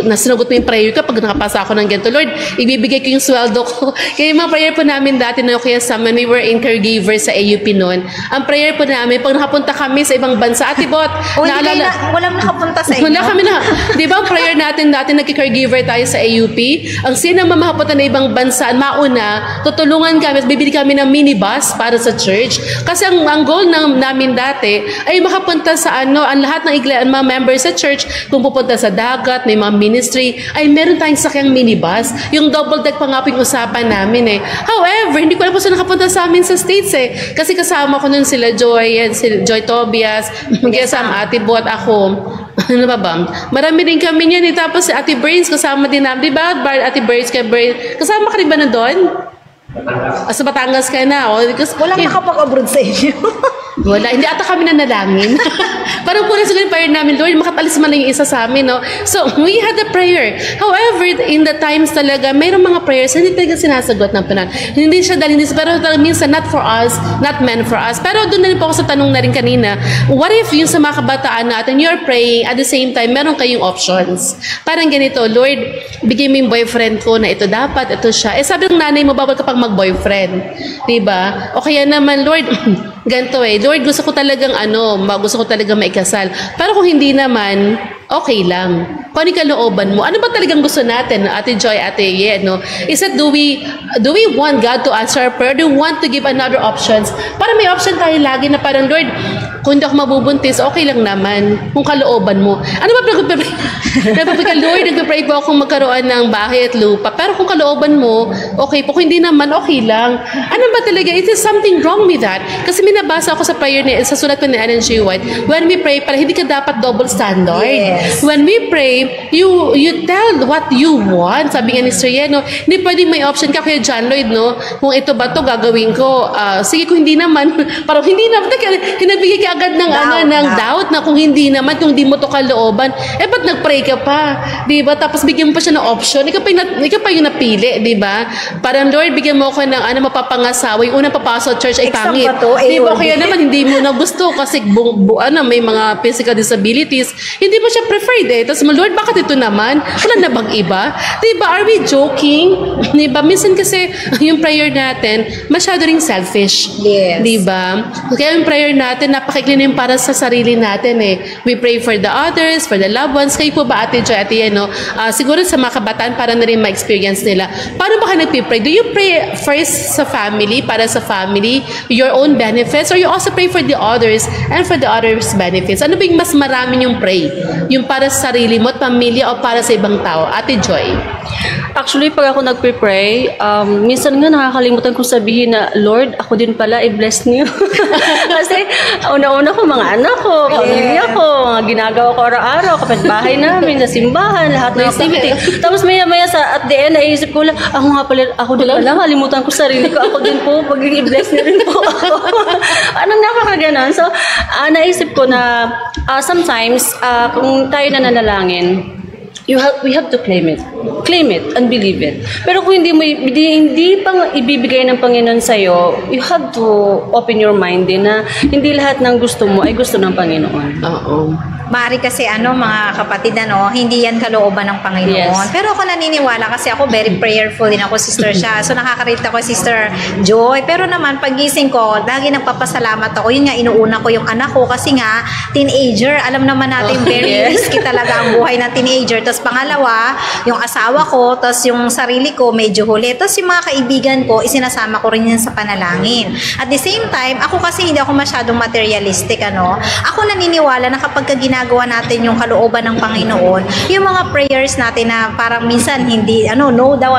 nasinagot mo yung prayer ko, pag nakapasa ako ng ganito, Lord, ibibigay ko yung sweldo ko. Kaya yung mga prayer po namin dati na kaya sa when we were in caregiver sa AUP noon, ang prayer po namin, pag nakapunta kami sa ibang bansa, Ate Bot, walang nakapunta sa inyo. Wala kami na. Di ba ang prayer natin dati, nagki-caregiver tayo sa AUP, ang sino mamahapunta na ibang bansa, mauna, tutulungan kami, bibili kami ng minibus para sa church. Kasi ang goal namin dati ay makapunta sa ang lahat ng mga members sa church, kung pupunta sa dagat, may mga ministry, ay meron tayong sakyang minibus. Yung double deck pa nga po yung usapan namin eh. However, hindi ko alam po sila nakapunta sa amin sa States eh. Kasi kasama ko nun sila Joy, sila Joy Tobias, kasama Ate Bot, ako. Ano ba? Marami din kami niyan eh. Tapos si Ate Brains, kasama din namin. Diba? Ate Brains, kasama ka rin ba na doon? Sa Batangas ka na. Walang nakapag-abroad sa inyo. Wala, hindi ata kami nanalangin. Parang pura sila yung prayer namin, Lord, makatalis man lang yung isa sa amin, no? So, we had a prayer. However, in the times talaga, mayroong mga prayers hindi talaga sinasagot ng Panginoon. Hindi siya dahil hindi, pero minsan not for us, not meant for us. Pero doon na rin po ako sa tanong na rin kanina, what if yung sa mga kabataan natin, you're praying, at the same time, meron kayong options. Parang ganito, Lord, bigyan mo yung boyfriend ko na ito dapat, ito siya. Eh, sabi ng nanay mo, bawal ka pang mag-boyfriend. Diba? O kaya naman, Lord, ganito Lord, gusto ko talagang gusto ko talagang maikasal. Pero kung hindi naman, okay lang. Kung ano kalooban mo, ano ba talagang gusto natin, Ate Joy, Ate Ye, no? Is that do we want God to answer our prayer? Do we want to give another options? Para may option tayo lagi na parang, Lord, kung hindi ako mabubuntis, okay lang naman. Kung kalooban mo. Ano ba Lord, nagpapray po akong magkaroon ng bahay at lupa. Pero kung kalooban mo, okay po. Kung hindi naman, okay lang. Ano ba talaga? Is there something wrong with that? Kasi minabasa ako sa prayer sa sulat ko ni Ellen G. White. When we pray, para hindi ka dapat double standard. Yes. When we pray, you tell what you want. Sabi nga ni Sir Yeno, hindi pwedeng may option ka kaya John Lloyd, no? Kung ito ba to gagawin ko? Sige, kung hindi naman, parang hindi naman, hinabigay ka agad ng doubt na kung hindi naman, kung hindi mo to kalooban, ba't nag-pray ka pa? Diba? Tapos bigyan mo pa siya ng option. Ikaw pa yung napili, diba? Parang, Lord, bigyan mo ako ng mapapangasawa. Yung unang papasok church ay pangit. Diba? Kaya naman, hindi mo na gusto kasi may mga physical disabilities. Hindi mo siya preferred Tapos, Lord, bakit ito naman? Wala na bang iba? Diba? Are we joking? Diba? Minsan kasi, yung prayer natin, masyado ring selfish. Yes. Diba? Kaya yung prayer natin, napakikli na yung para sa sarili natin We pray for the others, for the loved ones. Kayo po ba, Ate Joy, Ate Yeno? Siguro sa mga kabataan, para na rin ma-experience nila. Paano ba ka nagpipray? Do you pray first sa family, para sa family, your own benefits, or you also pray for the others and for the others' benefits? Ano ba yung mas marami yung pray? Yung para sa sarili mo at pamilya o para sa ibang tao? Ate Joy? Actually, pag ako nagpe-pray, minsan nga nakakalimutan ko sabihin na, Lord, ako din pala, i-bless niyo. Kasi, una-una ko, mga anak ko, pamilya ko, mga ginagawa ko araw-araw, kapitbahay namin, sa simbahan, lahat ng activity. Tapos maya-maya at the end, naisip ko lang, ako din pala, kalimutan ko sarili ko, ako din po, pag-i-bless niyo rin po ako. Anong nakakaganon? So, naisip ko na, sometimes, kung tayo na nanalangin, we have to claim it and believe it. Pero kung hindi pang ibibigay ng Panginoon sa'yo, you have to open your mind din na hindi lahat ng gusto mo ay gusto ng Panginoon. Oo. Mari kasi mga kapatid hindi yan kalooban ng Panginoon. Yes. Pero ako naniniwala kasi ako very prayerful din ako, Sister siya. So nakaka-relate ako Sister Joy. Pero naman pagising ko, lagi nagpapasalamat ako. Yun nga, inuuna ko yung anak ko kasi nga teenager. Alam naman natin very risky talaga ang buhay ng teenager. Tapos pangalawa, yung asawa ko, tapos yung sarili ko medyo huli. Tapos yung mga kaibigan ko, isinasama ko rin yan sa panalangin. At the same time, ako kasi hindi ako masyadong materialistic. Ako naniniwala na kapag ginagawa natin yung kalooban ng Panginoon, yung mga prayers natin na parang minsan hindi, no daw,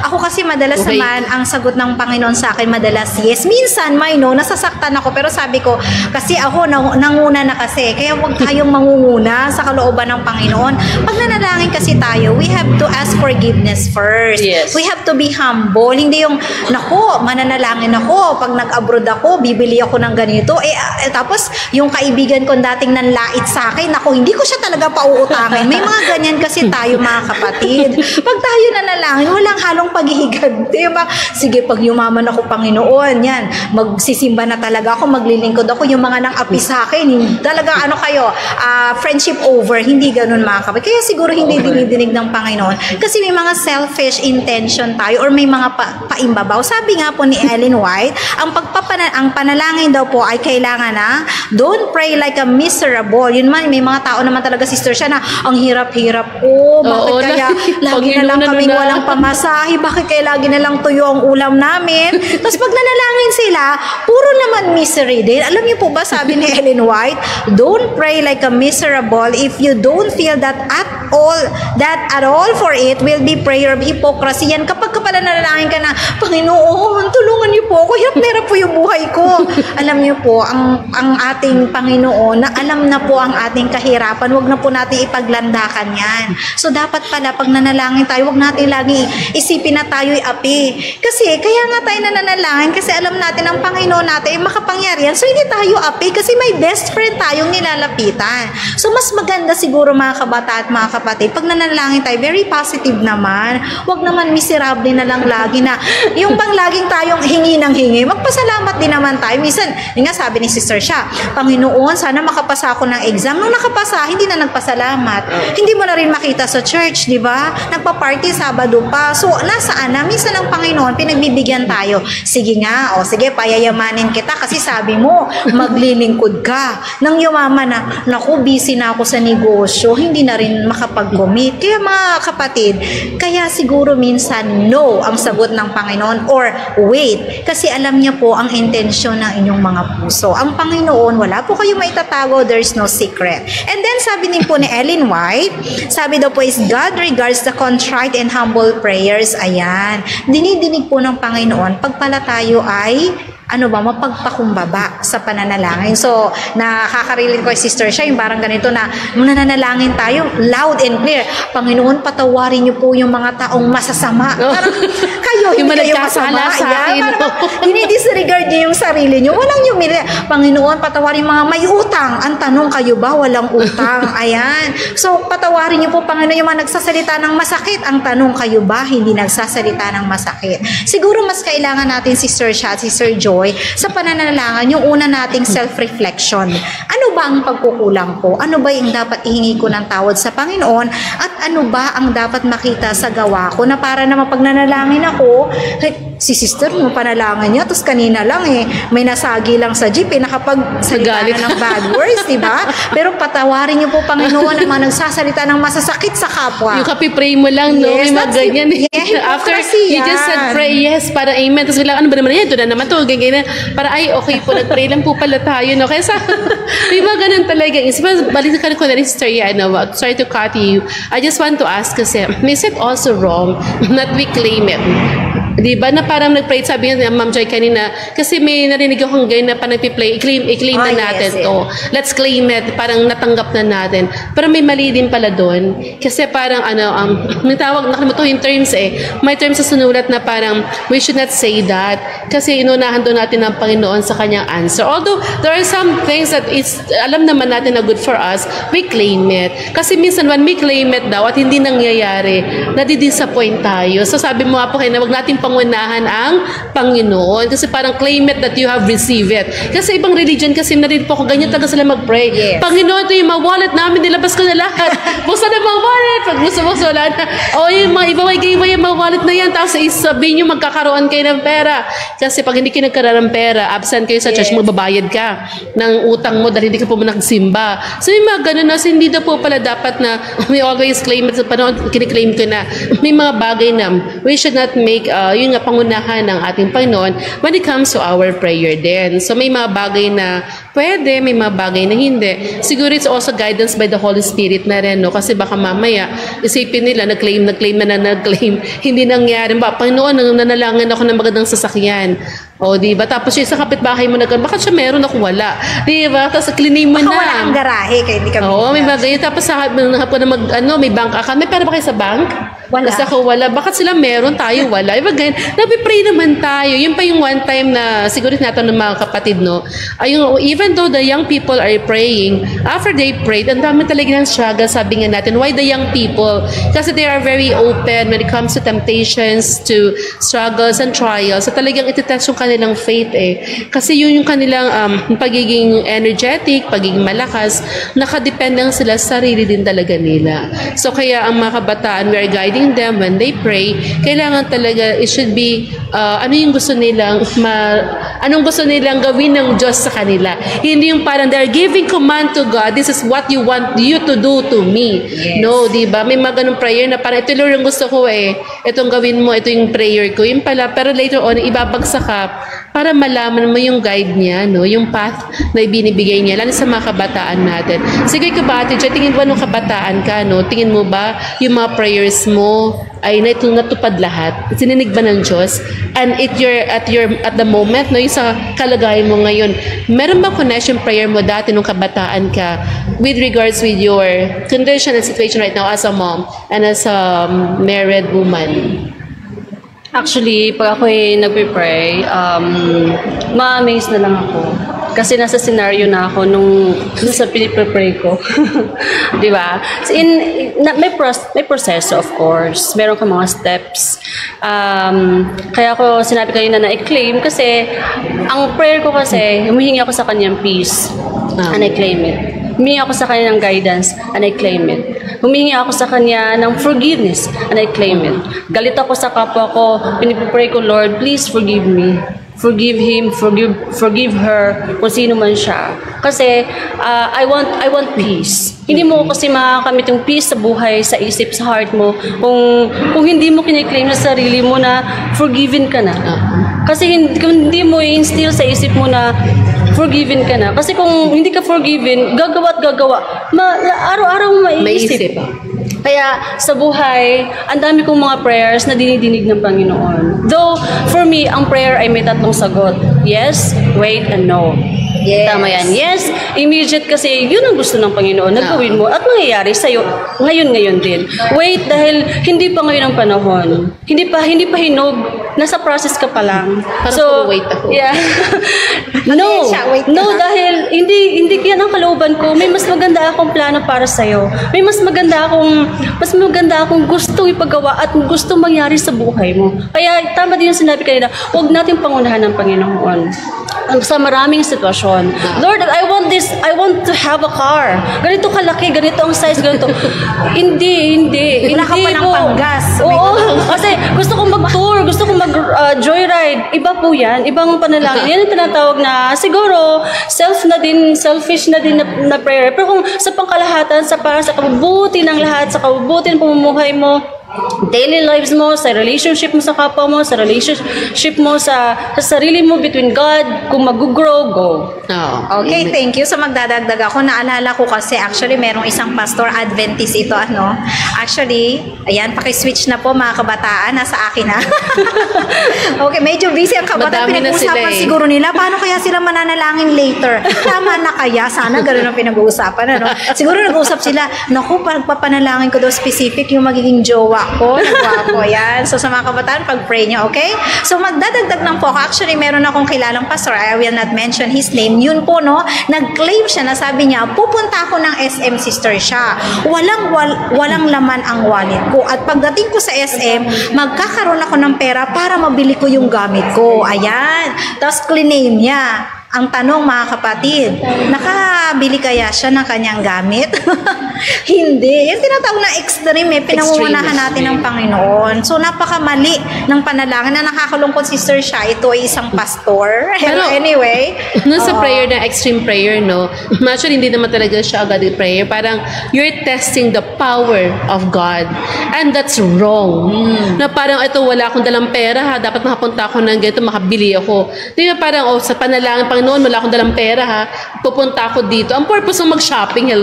ako kasi madalas naman, ang sagot ng Panginoon sa akin, madalas yes. Minsan, may no, nasasaktan ako, pero sabi ko, kasi ako, nanguna na kasi, kaya huwag tayong mangunguna sa kalooban ng Panginoon. Pag nanalangin kasi tayo, we have to ask forgiveness first. Yes. We have to be humble. Hindi yung, mananalangin ako, pag nag-abroad ako, bibili ako ng ganito, tapos, yung kaibigan ko dating nanlait sa akin, hindi ko siya talaga pauutangin. May mga ganyan kasi tayo mga kapatid. Pag tayo nanalangin, walang halong paghihigad. Diba? Sige, pag yumaman ako, Panginoon, yan, magsisimba na talaga ako, maglilingkod ako, yung mga nang-api sa akin, talaga, friendship over, hindi ganun mga kapatid. Kaya siguro hindi dinidinig ng Panginoon. Kasi may mga selfish intention tayo or may mga paimbabaw. Sabi nga po ni Ellen White, ang panalangin daw po ay kailangan na, don't pray like a miserable. Yun man, may mga tao naman talaga, Sister siya, na ang hirap-hirap ko. Bakit kaya lagi na lang kaming walang pamasahe? Bakit kaya lagi na lang tuyo ang ulam namin? Tapos pag nanalangin sila, puro naman misery din. Alam niyo po ba, sabi ni Ellen White, don't pray like a miserable if you don't feel that at all for it will be prayer of hypocrisy. Yan kapag ka pala nanalangin ka na, Panginoon, tulungan niyo po ako, hirap po yung buhay ko. Alam niyo po, ang ating Panginoon, na alam na po ang ating kahirapan, wag na po natin ipaglandakan yan. So dapat pala, pag nanalangin tayo, wag natin lagi isipin na tayo'y api. Kasi, kaya nga tayo nananalangin, kasi alam natin ang Panginoon natin ay makapangyarihan. So hindi tayo api, kasi may best friend tayong nilalapitan. So mas maganda siguro mga kabata at mga kapatid, pag nanalangin tayo, very positive naman. Wag naman miserable na lang lagi na, yung bang laging tayong hingi ng hingi, magpasalamat din naman tayo. Minsan, yung nga sabi ni Sister siya, Panginoon, sana makapasa ako ng exam. Nung nakapasa, hindi na nagpasalamat. Hindi mo na rin makita sa church, di ba? Nagpa-party Sabado pa. So, nasaan na? Minsan ang Panginoon, pinagbibigyan tayo. Sige nga, o sige, payayamanin kita kasi sabi mo, maglilingkod ka. Nang yumaman na, naku, busy na ako sa negosyo, hindi na rin makapag-commit. Kaya mga kapatid, kaya siguro minsan no ang sagot ng Panginoon or wait. Kasi alam niya po ang intensyon ng inyong mga puso. Ang Panginoon, wala po kayo maitatago, there's no secret. And then sabi din po ni Ellen White, sabi daw po is God regards the contrite and humble prayers. Ayan. Dinidinig po ng Panginoon pag pala tayo ay mapagpakumbaba sa pananalangin. So, nakakarilin ko Sister siya, yung parang ganito na, nananalangin tayo, loud and clear, Panginoon, patawarin niyo po yung mga taong masasama. Parang, kayo, hindi kayo masama. Sa akin. Dinidisregard niyo yung sarili niyo. Walang humili. Panginoon, patawarin yung mga may utang. Ang tanong, kayo ba walang utang? Ayan. So, patawarin niyo po, Panginoon, yung mga nagsasalita ng masakit. Ang tanong, kayo ba hindi nagsasalita ng masakit? Siguro mas kailangan natin Sister siya at Sister Joy sa pananalangin, yung una nating self-reflection. Ano ba ang pagkukulang ko? Ano ba yung dapat ihingi ko ng tawad sa Panginoon? At ano ba ang dapat makita sa gawa ko na para naman pag nanalangin ako, si sister mo panalangin niya, tapos kanina lang may nasagi lang sa jeep, nakapagsalita na ng bad words, diba? Pero patawarin niyo po, Panginoon, ang mga nagsasalita ng masasakit sa kapwa. Yung kapi-pray mo lang, no? Yes, may mga ganyan. After you just said pray, yes, para amen. Tapos bilang, ano ba naman yan? Ito na naman to, ganyan. Para ay, okay po, nag-pray lang po pala tayo, no? Kaya may mga ganun talaga. Balikan ko na rin, Sister, sorry to cut you. I just want to ask kasi, is it also wrong that we claim it? Diba na parang nag-pray, sabi niya Ma'am Joy kanina, kasi may narinig akong ganyan na parang i-claim na natin to. Let's claim it, parang natanggap na natin. Pero may mali din pala doon. Kasi parang may tawag, nakalimutan yung terms may terms sa sunulat na parang we should not say that. Kasi inunahan doon natin ang Panginoon sa kanyang answer. Although there are some things that alam naman natin na good for us, we claim it. Kasi minsan when we claim it daw at hindi nangyayari, nadidisappoint tayo. So sabi mo nga po kayo na wag natin pangunahan ang Panginoon. Kasi parang claim it that you have received it. Kasi ibang religion kasi narinig po ako, ganyan talaga sila mag-pray. Yes. Panginoon, ito yung mga wallet namin, nilabas ko na lahat. Buksan na mga wallet. Pag gusto wala na. O yung mga ibaway yung mga wallet na yan. Tapos sabihin nyo magkakaroon kayo ng pera. Kasi pag hindi kayo nagkaroon ng pera, absent kayo sa church, magbabayad ka ng utang mo dahil hindi ka po nagsimba. So yung mga ganun na, hindi na po pala dapat na we always claim it. Sa panahon, kiniklaim ko na may mga bagay na we should not make yung nga pangunahan ng ating Panginoon when it comes to our prayer din. So may mga bagay na pwede, may mga bagay na hindi. Siguro it's also guidance by the Holy Spirit na rin, no? Kasi baka mamaya, isipin nila, nag-claim, hindi nangyari. Panginoon, nanalangin ako ng magandang sasakyan. O, diba? Tapos yung sa kapitbahay mo bakit siya meron ako wala? Diba? Tapos cleanin mo na. Wala kang garahe, kaya hindi kami. Oo, may bagay. Tapos may bank account. May pera ba kayo sa bank? Wala. Kasi ako wala. Bakit sila meron, tayo wala? Iba ganyan. Nagpipray naman tayo. Yun pa yung one time na siguro natin ng mga kapatid, no? Even though the young people are praying, after they prayed, ang dami talaga ng struggle, sabi nga natin. Why the young people? Kasi they are very open when it comes to temptations, to struggles and trials. So talagang itetest yung kanilang faith Kasi yun yung kanilang pagiging energetic, pagiging malakas, nakadepende lang sila sa sarili din talaga nila. So kaya ang mga kabataan, we are guiding them when they pray, kailangan talaga it should be yung gusto nilang anong gusto nilang gawin ng Diyos sa kanila. Hindi yung parang they're giving command to God, this is what you want you to do to me. Yes. No, di ba? May mga ganung prayer na parang ito Lord ang gusto ko itong gawin mo, ito yung prayer ko. Yung pala, pero later on, ibabagsak ka para malaman mo yung guide niya, no? Yung path na ibinibigay niya, lalo sa mga kabataan natin. Sige ka ba, Ate Jo, tingin ba nung kabataan ka, no? Tingin mo ba yung mga prayers mo ay natupad lahat? Sininig ba ng Diyos? And at the moment, no, yung sa kalagayan mo ngayon, meron ba connection prayer mo dati nung kabataan ka with regards with your condition and situation right now as a mom and as a married woman? Actually, pag ako'y nagpe-pray, ma-amaze na lang ako. Kasi nasa scenario na ako nung sa pinipre-pray ko. Di ba? So may proseso, of course. Meron ka mga steps. Kaya ako sinabi kanina na i-claim kasi ang prayer ko kasi, humihingi ako sa kanyang peace. And I claim it. Humihingi ako sa kanya ng guidance and I claim it. Humihingi ako sa kanya ng forgiveness and I claim it. Galit ako sa kapwa ko, pinipray ko, Lord, please forgive me. Forgive him, forgive her, kung sino man siya. Kasi I want peace. Hindi mo kasi makakamit yung peace sa buhay, sa isip, sa heart mo kung hindi mo kiniklaim sa sarili mo na forgiven ka na. Kasi kung hindi mo i-instill sa isip mo na forgiven ka na. Kasi kung hindi ka forgiven, gagawa at gagawa. Araw-araw mo maiisip. Kaya sa buhay, ang dami kong mga prayers na dinidinig ng Panginoon. Though, for me, ang prayer ay may tatlong sagot. Yes, wait, and no. Yes. Tama yan. Yes, immediate kasi yun ang gusto ng Panginoon na gawin mo at mangyayari sa'yo ngayon din. Wait, dahil hindi pa ngayon ang panahon. Hindi pa hinog. Nasa process ka pa lang. Parang wait ako. Yeah. No, dahil hindi yan ang kalooban ko. May mas maganda akong plano para sa'yo. May mas maganda akong gustong ipagawa at gustong mangyari sa buhay mo. Kaya tama din yung sinabi kanina, huwag natin pangunahan ng Panginoon. Sa maraming sitwasyon. Lord, I want to have a car. Ganito kalaki, ganito ang size, ganito. Hindi. Wala ka pa ng panggas. Oo, kasi gusto kong mag-tour, gusto kong mag-joyride. Iba po yan, ibang panalangin. Yan ang tinatawag na siguro selfish na din na prayer. Pero kung sa pangkalahatan, para sa kabubuti ng lahat, sa kabubuti ng pamumuhay mo, daily lives mo, sa relationship mo sa kapwa mo, sa relationship mo sa sarili mo between God, kung mag-grow, go. Okay, thank you. So magdadagdag ako, naalala ko kasi actually merong isang pastor Adventist ito Actually, ayan, paki-switch na po mga kabataan, nasa akin na. Okay, medyo busy ang kabataan, pinag-uusapan siguro nila, paano kaya sila mananalangin later? Tama na kaya, sana gano'n ang pinag-uusapan, Siguro nag-uusap sila, naku, pagpapanalangin ko daw specific yung magiging jowa ko, nagwapo yan. So sa mga kabataan, pag-pray nyo, okay? So magdadagdag lang po ako. Actually, meron akong kilalang pastor, I will not mention his name. Yun po, nag-claim siya na sabi niya, pupunta ako ng SM, sister siya. Walang laman ang wallet ko. At pagdating ko sa SM, magkakaroon ako ng pera para mabili ko yung gamit ko. Ayan. Tapos claim niya. Ang tanong mga kapatid, nakabili kaya siya ng kanyang gamit? Hindi. Yung tinatawag na extreme, pinangungunahan natin ng Panginoon. So, napakamali ng panalangin na nakakalungkot sister siya. Ito ay isang pastor. Pero anyway. Sa prayer na extreme prayer, actually, hindi naman talaga siya agad prayer. Parang, you're testing the power of God. And that's wrong. Na parang, ito, wala akong dalang pera, dapat makapunta ako ng ganito, makabili ako. Di ba parang, sa panalangin, Panginoon, wala akong dalang pera pupunta ako dito. Ang purpose ng mag-shopping,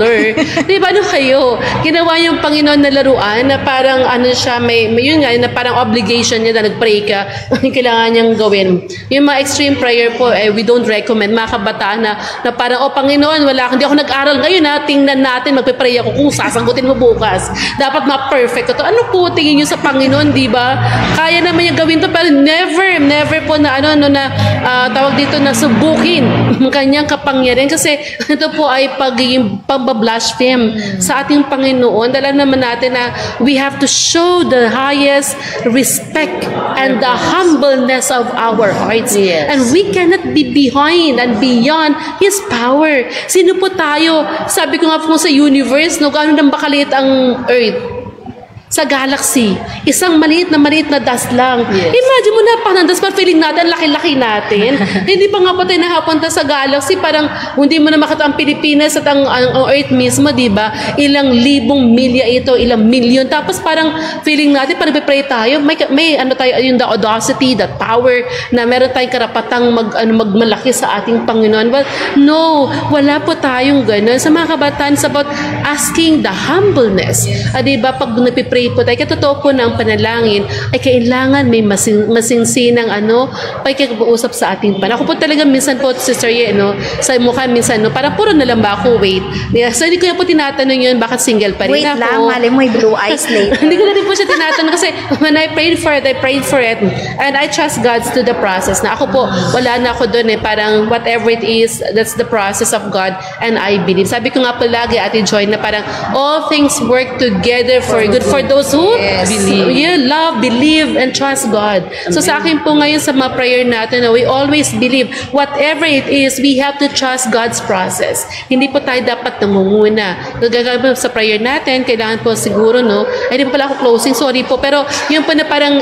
Di ba, kayo? Ginawa yung Panginoon na laruan na parang siya, yun nga, na parang obligation niya na nag-pray ka, kailangan niyang gawin. Yung mga extreme prayer po, we don't recommend, mga kabataan na parang, Panginoon, hindi ako nag-aral ngayon, tingnan natin, magpe-pray ako kung sasagutin mo bukas. Dapat ma-perfect ito. Ano po tingin niyo sa Panginoon, di ba? Kaya naman niya gawin to, pero never po na, tawag dito na subukin ang kanyang kapangyarihan kasi ito po ay pag-blaspheme sa ating Panginoon. Dala naman natin na we have to show the highest respect and the humbleness of our hearts. Yes. And we cannot be behind and beyond His power. Sino po tayo? Sabi ko nga po sa universe, gaano nang bakaliit ang earth? sa galaxy. Isang maliit na dust lang. Yes. Imagine mo na, parang dust pa feeling natin, laki-laki natin. Hindi pa nga pa tayo nakapunta sa galaxy, parang hindi mo na makita ang Pilipinas at ang Earth mismo, di ba? Ilang libong milya ito, ilang milyon. Tapos parang feeling natin, parang pray tayo, may ano tayo, yung the audacity, the power, na meron tayong karapatang magmalaki sa ating Panginoon. Well, no, wala po tayong ganun. Sa mga kabataan, it's about asking the humbleness. Diba, pag nagpipray po tayo, katotoo po ng panalangin, ay kailangan may masinsinang pagkakausap sa ating pan. Ako po talaga minsan po, Sister Ye, sa mukha minsan, parang puro na lang ba ako, wait. Yeah, so hindi ko na po tinatanong yun, bakit single pa rin Wait ako. lang, mali mo yung blue eyes later. Hindi ko na rin po siya tinatanong kasi when I prayed for it. And I trust God to the process. Na ako po, wala na ako doon parang whatever it is, that's the process of God and I believe. Sabi ko nga po lagi, Ate Joy, na parang all things work together for good for those who love, believe, and trust God. So sa akin po ngayon sa mga prayer natin, we always believe whatever it is, we have to trust God's process. Hindi po tayo dapat namumuna. Gagawin sa prayer natin, kailangan po siguro, ay di pa pala ako closing, sorry po, pero yun po na parang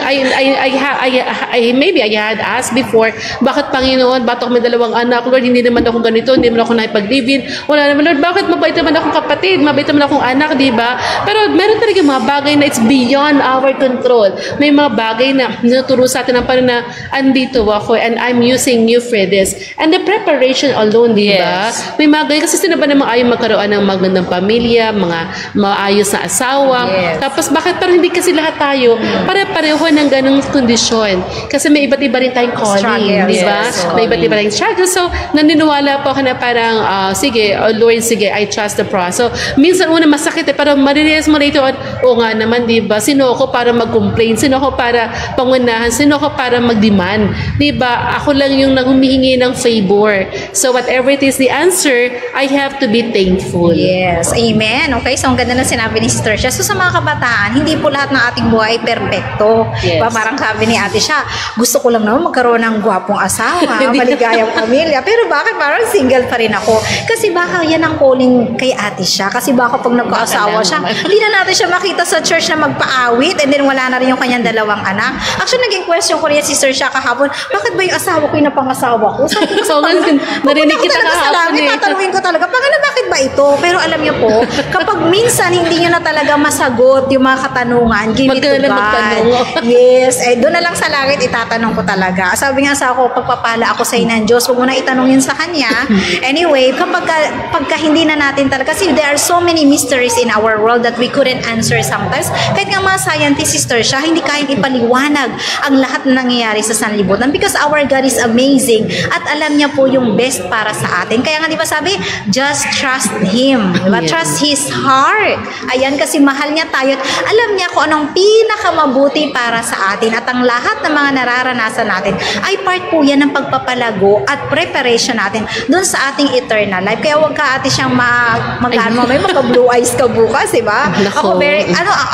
maybe I had asked before, bakit Panginoon, ba't ako may 2 anak, Lord, hindi naman ako ganito, hindi naman ako nakipag-live-in, wala naman, Lord, bakit mabait naman akong kapatid, mabait naman akong anak, di ba? Pero meron talaga mga bagay na it's beyond our control. May mga bagay na tinuturo sa atin ng parang na andito ako and I'm using you for this. And the preparation alone, di ba? Yes. May mga ganyan, kasi sino ba namang ayaw magkaroon ng magandang pamilya, mga maayos na asawa. Yes. Tapos bakit parang hindi kasi lahat tayo pare-pareho ng ganung kondisyon? Kasi may iba't iba rin tayong calling, Struggle, di ba? yes. May iba't iba rin struggle. So, naniniwala po ako na parang, sige, Lord, sige, I trust the process. So, minsan una masakit pero marirealize mo later on, nga naman, di ba? Sino ako para mag-complain? Sino ako para pangunahan? Sino ako para mag-demand? Di ba? Ako lang yung humihingi ng favor. So, whatever it is the answer, I have to be thankful. Yes, amen. Okay, so ang ganda ng sinabi ni Sister Shia. So sa mga kabataan, hindi po lahat ng ating buhay perfecto. Yes. Diba? Parang sabi ni Ate Shia, gusto ko lang naman magkaroon ng gwapong asawa, maligayang pamilya. Pero bakit parang single pa rin ako? Kasi baka yan ang calling kay Ate Shia. Kasi baka pag nagkaasawa siya, hindi na natin siya makita sa church na magpaawit and then wala na rin yung kanyang 2 anak. Actually, naging question ko rin si Sister Shia kahapon, bakit ba yung asawa ko yung napangasawa ko? Sabi ko, So, narinig kita kahapon tatanungin ko talaga, Panginoon, bakit ba ito? Pero alam niyo po, kapag minsan hindi niyo na talaga masagot yung mga katanungan, give it to God. Yes, doon na lang sa langit itatanong ko talaga. Sabi nga sa ako, pagpapala ako sa inang Diyos, huwag mo na itanongin sa Kanya. Anyway, pagka hindi na natin talaga, kasi there are so many mysteries in our world that we couldn't answer sometimes. Kahit nga mga scientist, Sister Shia, hindi kayang ipaliwanag ang lahat na nangyayari sa sanlibutan because our God is amazing at alam niya po yung best para sa atin. Kaya nga di ba sabi, just trust Him. Diba? Yes. Trust His heart. Ayan, kasi mahal niya tayo at alam niya kung anong pinakamabuti para sa atin at ang lahat ng mga nararanasan natin ay part po yan ng pagpapalago at preparation natin dun sa ating eternal life. Kaya huwag ka ate siyang may mga blue eyes ka bukas, diba? Nako.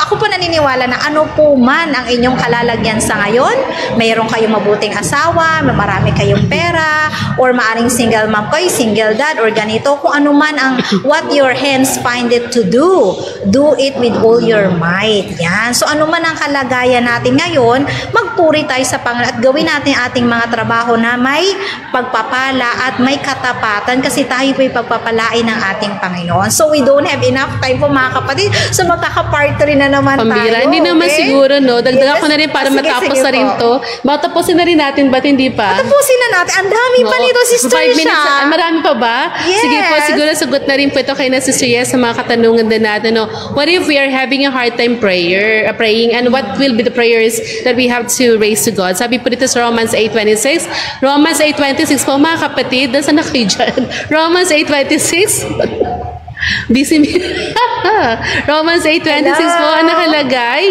Ako po naniniwala na ano po man ang inyong kalalagyan sa ngayon, mayroon kayong mabuting asawa, marami kayong pera, or maaring single mom kayo, single dad, or ganito, kung ano man ang what your hands find it to do it with all your might. Yan. So ano man ang kalagayan natin ngayon, magpuri tayo sa Panginoon at gawin natin ating mga trabaho na may pagpapala at may katapatan kasi tayo po'y pagpapalain ng ating Panginoon. So we don't have enough time po mga kapatid. So magkaka-part 3 na naman Pambira. tayo. Hindi naman okay? siguro, no? Dagdagan Yes. ko na rin para Sige, matapos sige na rin po. to. Matapusin na rin natin, ba't hindi pa? Tapusin na natin. Ang dami pa Oo. nito, Sister 5 minutes. Shia. Marami pa ba? Yes. Sige po, siguro sagot na rin po ito kay na Sister Yes sa mga katanungan din natin. No? What if we are having a hard time praying and what will be the prayers that we have to raise to God? Sabi po dito sa Romans 8:26. Romans 8:26 po mga kapatid. Nasaan na kayo dyan? Romans 8:26. Busy me. Romans 8:26 po ang nakalagay.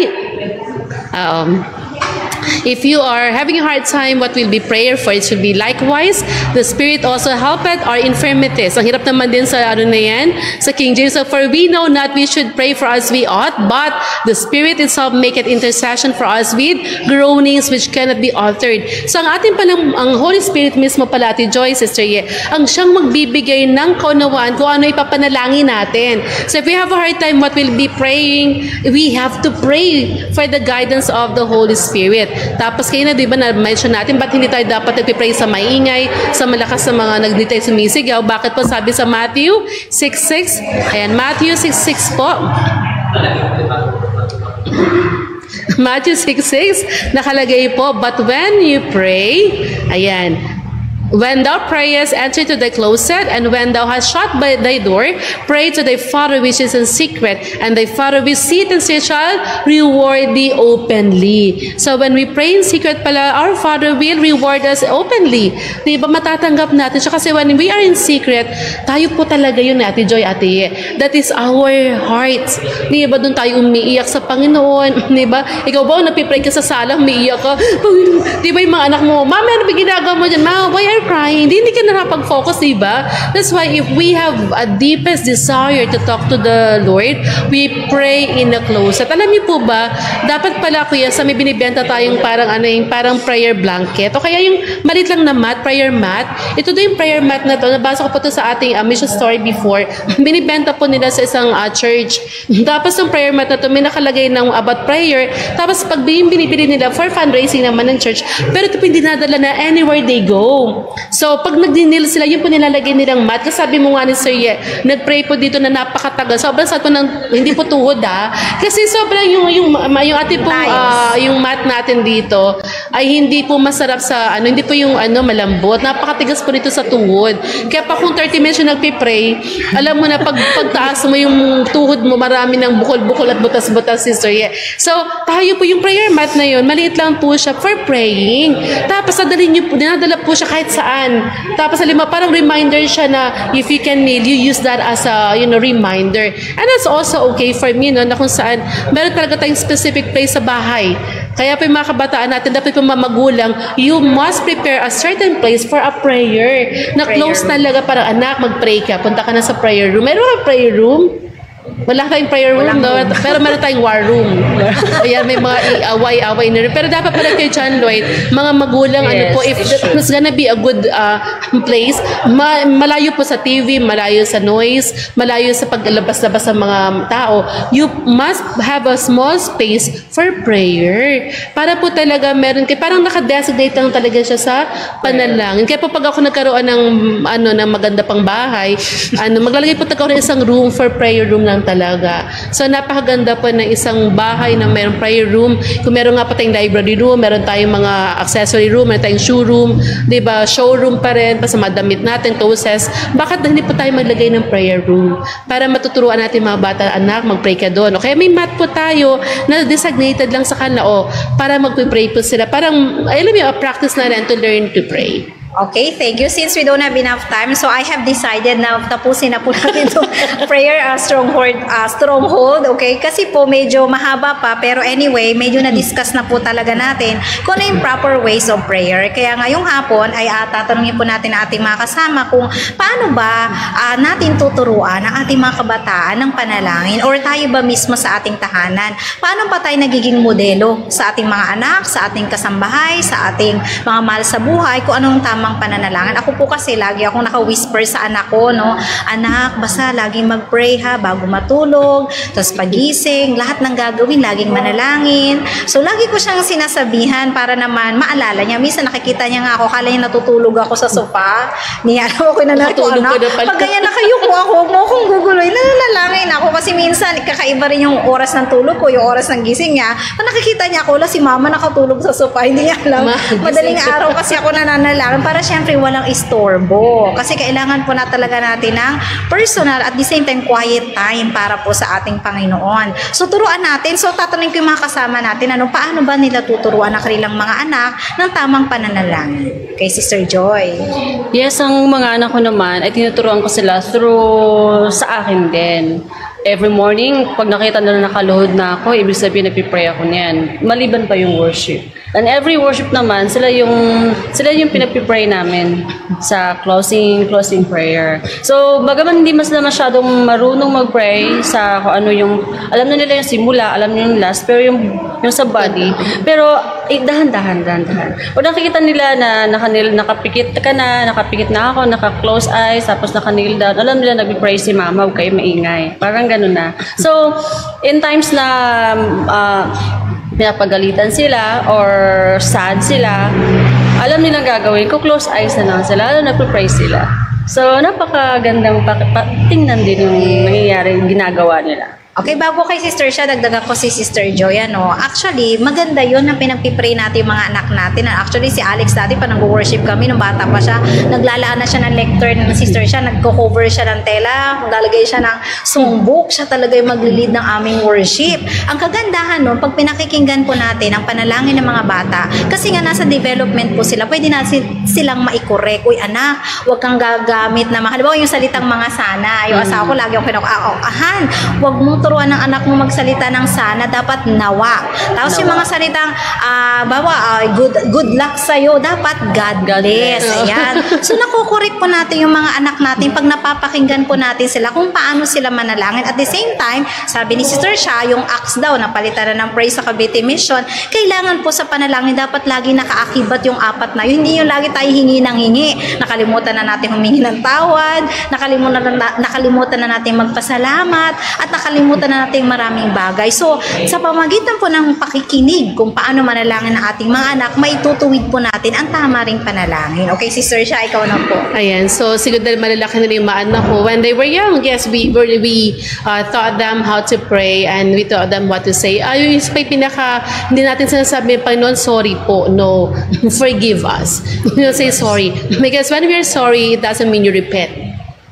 If you are having a hard time, what will be prayer for? It should be likewise, the Spirit also helpeth our infirmities. Ang hirap naman din sa ano na yan, sa King James. So, for we know not we should pray for as we ought, but the Spirit itself maketh intercession for us with groanings which cannot be altered. So, ang ating palang, ang Holy Spirit mismo pala, Ate Joy, Sister Ye, ang siyang magbibigay ng kaunawaan kung ano ipapanalangin natin. So, if we have a hard time, what we'll be praying, we have to pray for the guidance of the Holy Spirit. Tapos kayo na, di ba, na-mention natin, ba't hindi tayo dapat nagpipray sa maingay, sa malakas na mga hindi tayo sumisigaw? Bakit po sabi sa Matthew 6:6? Ayan, Matthew 6:6 po. Matthew 6:6, nakalagay po, but when you pray, ayan, when thou prayest, enter to thy closet, and when thou hast shut by thy door, pray to thy Father which is in secret, and thy Father which seeth in secret shall reward thee openly. So when we pray in secret pala, our Father will reward us openly. Di ba matatanggap natin siya? Kasi when we are in secret, tayo po talaga yun, Ate Joy, Ate Ye. That is our hearts. Di ba doon tayo umiiyak sa Panginoon? Di ba? Ikaw ba, napipray ka sa sala, umiiyak ka? Di ba yung mga anak mo, Mama, ano ba ginagawa mo dyan? Mama, why are crying? Hindi ka nakapag-focus, diba? That's why if we have a deepest desire to talk to the Lord, we pray in the closet. Alam niyo po ba, dapat pala kuya, sa may binibenta tayong parang ano yung parang prayer blanket o kaya yung malit lang na mat, prayer mat. Ito do yung prayer mat na to, nabasa ko po to sa ating mission story before. Binibenta po nila sa isang church. Tapos yung prayer mat na to, may nakalagay ng about prayer. Tapos pag binibili nila for fundraising naman ng church, pero ito po hindi nadala na anywhere they go. So, pag nagdinil sila, yun po nilalagay nilang mat. Kasi sabi mo nga ni Sir Ye, nag-pray po dito na napakatagal. Sobrang sad po ng, hindi po tuhod kasi sobrang yung ating pong, yung mat natin dito, ay hindi po masarap sa, hindi po yung malambot. Napakatigas po dito sa tuhod. Kaya pa kung 30 minutes yung nagpipray, alam mo na, pagtaas mo yung tuhod mo, marami ng bukol-bukol at butas-butas, Sister Ye. So, tayo po yung prayer mat na yun, maliit lang po siya for praying. Tapos, dinadala po siya kahit saan. Tapos parang reminder siya na if you can kneel, you use that as a reminder. And that's also okay for me, no, na kung saan meron talaga tayong specific place sa bahay. Kaya po yung mga kabataan natin, dapat po mga magulang, you must prepare a certain place for a prayer. Na close talaga, parang anak, mag-pray ka. Punta ka na sa prayer room. Meron ka prayer room? Wala tayong prayer room, no? Pero meron tayong war room. Ayan, may mga away-away na rin. Pero dapat pala kay John Lloyd, mga magulang, if it's gonna be a good place, malayo po sa TV, malayo sa noise, malayo sa paglabas-labas sa mga tao, you must have a small space for prayer. Para po talaga meron, parang naka-designate lang talaga siya sa panalangin. Kaya po pag ako nagkaroon ng maganda pang bahay, maglalagay po ako ng isang room for prayer room lang talaga. So, napakaganda po ng isang bahay na mayroong prayer room. Kung meron nga po tayong library room, meron tayong mga accessory room, meron tayong shoe room, diba? Showroom pa rin, pa sa mga damit natin, clothes. Bakit hindi po tayo maglagay ng prayer room? Para matuturuan natin mga bata, anak, mag-pray ka doon. Okay, may mat po tayo na designated lang sa kanila, para mag-pray po sila. Parang, alam mo, practice na rin to learn to pray. Okay, thank you. Since we don't have enough time, so I have decided na tapusin na po natin itong prayer stronghold, okay? Kasi po medyo mahaba pa, pero anyway, medyo na-discuss na po talaga natin kung ano yung proper ways of prayer. Kaya ngayong hapon ay tatanungin po natin ang ating mga kasama kung paano ba natin tuturuan ang ating mga kabataan ng panalangin or tayo ba mismo sa ating tahanan. Paano pa tayo nagiging modelo sa ating mga anak, sa ating kasambahay, sa ating mga mahal sa buhay, kung anong tamang pananalangin. Ako po kasi lagi akong naka-whisper sa anak ko, no? Anak, basta laging mag-pray ha, bago matulog, tapos pagising, lahat ng gagawin, laging manalangin. So, lagi ko siyang sinasabihan para naman maalala niya. Minsan nakikita niya nga ako, kala niya natutulog ako sa sofa. Niya, ako na nato, anak. Pag ganyan nakayuko ako, huwag mo akong guguloy, nalalangin ako kasi minsan kakaiba rin yung oras ng tulog ko, yung oras ng gising niya. Pag nakikita niya ako, si mama nakatulog sa sofa, hindi niya alam. Madaling araw kasi ako nananalangin para syempre walang istorbo. Kasi kailangan po na talaga natin ng personal at the same time quiet time para po sa ating Panginoon. So turuan natin. So tatanungin ko yung mga kasama natin, paano ba nila tuturuan ang kanilang mga anak ng tamang pananalangin? Kay Sister Joy. Yes, ang mga anak ko naman ay tinuturuan ko sila through sa akin din. Every morning, pag nakita nila nakaluhod na ako, ibig sabihin nagpipray ako niyan. Maliban pa yung worship. And every worship naman, sila yung pinag-pray namin sa closing prayer. So, bagaman hindi mas na masyadong marunong mag-pray sa kung ano yung, alam na nila yung simula, alam na yung last, pero yung sa body, pero dahan-dahan. O nakikita nila na nakapikit na ako, naka-close eyes, tapos naka-kneel down, alam nila nag-pray si mama, huwag kayo maingay. Parang ganun na. So, in times na pinapagalitan sila or sad sila, alam nilang gagawin ko, close eyes na lang sila, alam nagpe-pray sila. So, napakagandang tingnan din yung nangyayari, yung ginagawa nila. Okay, bago kay Sister siya, dagdagan ko si Sister Joy, ano. Actually, maganda yun na pinagpipray natin yung mga anak natin. Actually, si Alex dati pa nag-worship kami, nung bata pa siya, naglalaan na siya ng lectern ng Sister siya, nagko-cover siya ng tela, maglalagay siya ng songbook, siya talaga yung maglilid ng aming worship. Ang kagandahan nun, pag pinakikinggan po natin ang panalangin ng mga bata, kasi nga nasa development po sila, pwede natin silang maikorek. Uy, anak, huwag kang gagamit na, halimbawa yung salitang mga sana, yung asawa ko lagi yung huwag mong turuan ng anak mo magsalita ng sana, dapat nawa. Tapos yung mga salitang good luck sa'yo, dapat God bless. Ayan. So nakukorek po natin yung mga anak natin pag napapakinggan po natin sila kung paano sila manalangin. At the same time, sabi ni Sister Sha, yung acts daw, napalitan na ng praise sa Cavite Mission, kailangan po sa panalangin, dapat lagi nakaakibat yung apat na yun. Hindi yung lagi tayo hingi ng hingi. Nakalimutan na natin humingi ng tawad, nakalimutan na natin magpasalamat, at nakalimutan na natin maraming bagay. So, sa pamagitan po ng pakikinig kung paano manalangin ng ating mga anak, maitutuwid po natin ang tama ring panalangin. Okay, Sister Sha, ikaw na po. Ayan, so siguro dahil malalaki na yung mga anak ko, when they were young, yes, we taught them how to pray and we taught them what to say. Yung hindi natin sinasabi, Panginoon, sorry po. No, forgive us. You say sorry. Because when we're sorry, it doesn't mean you repent.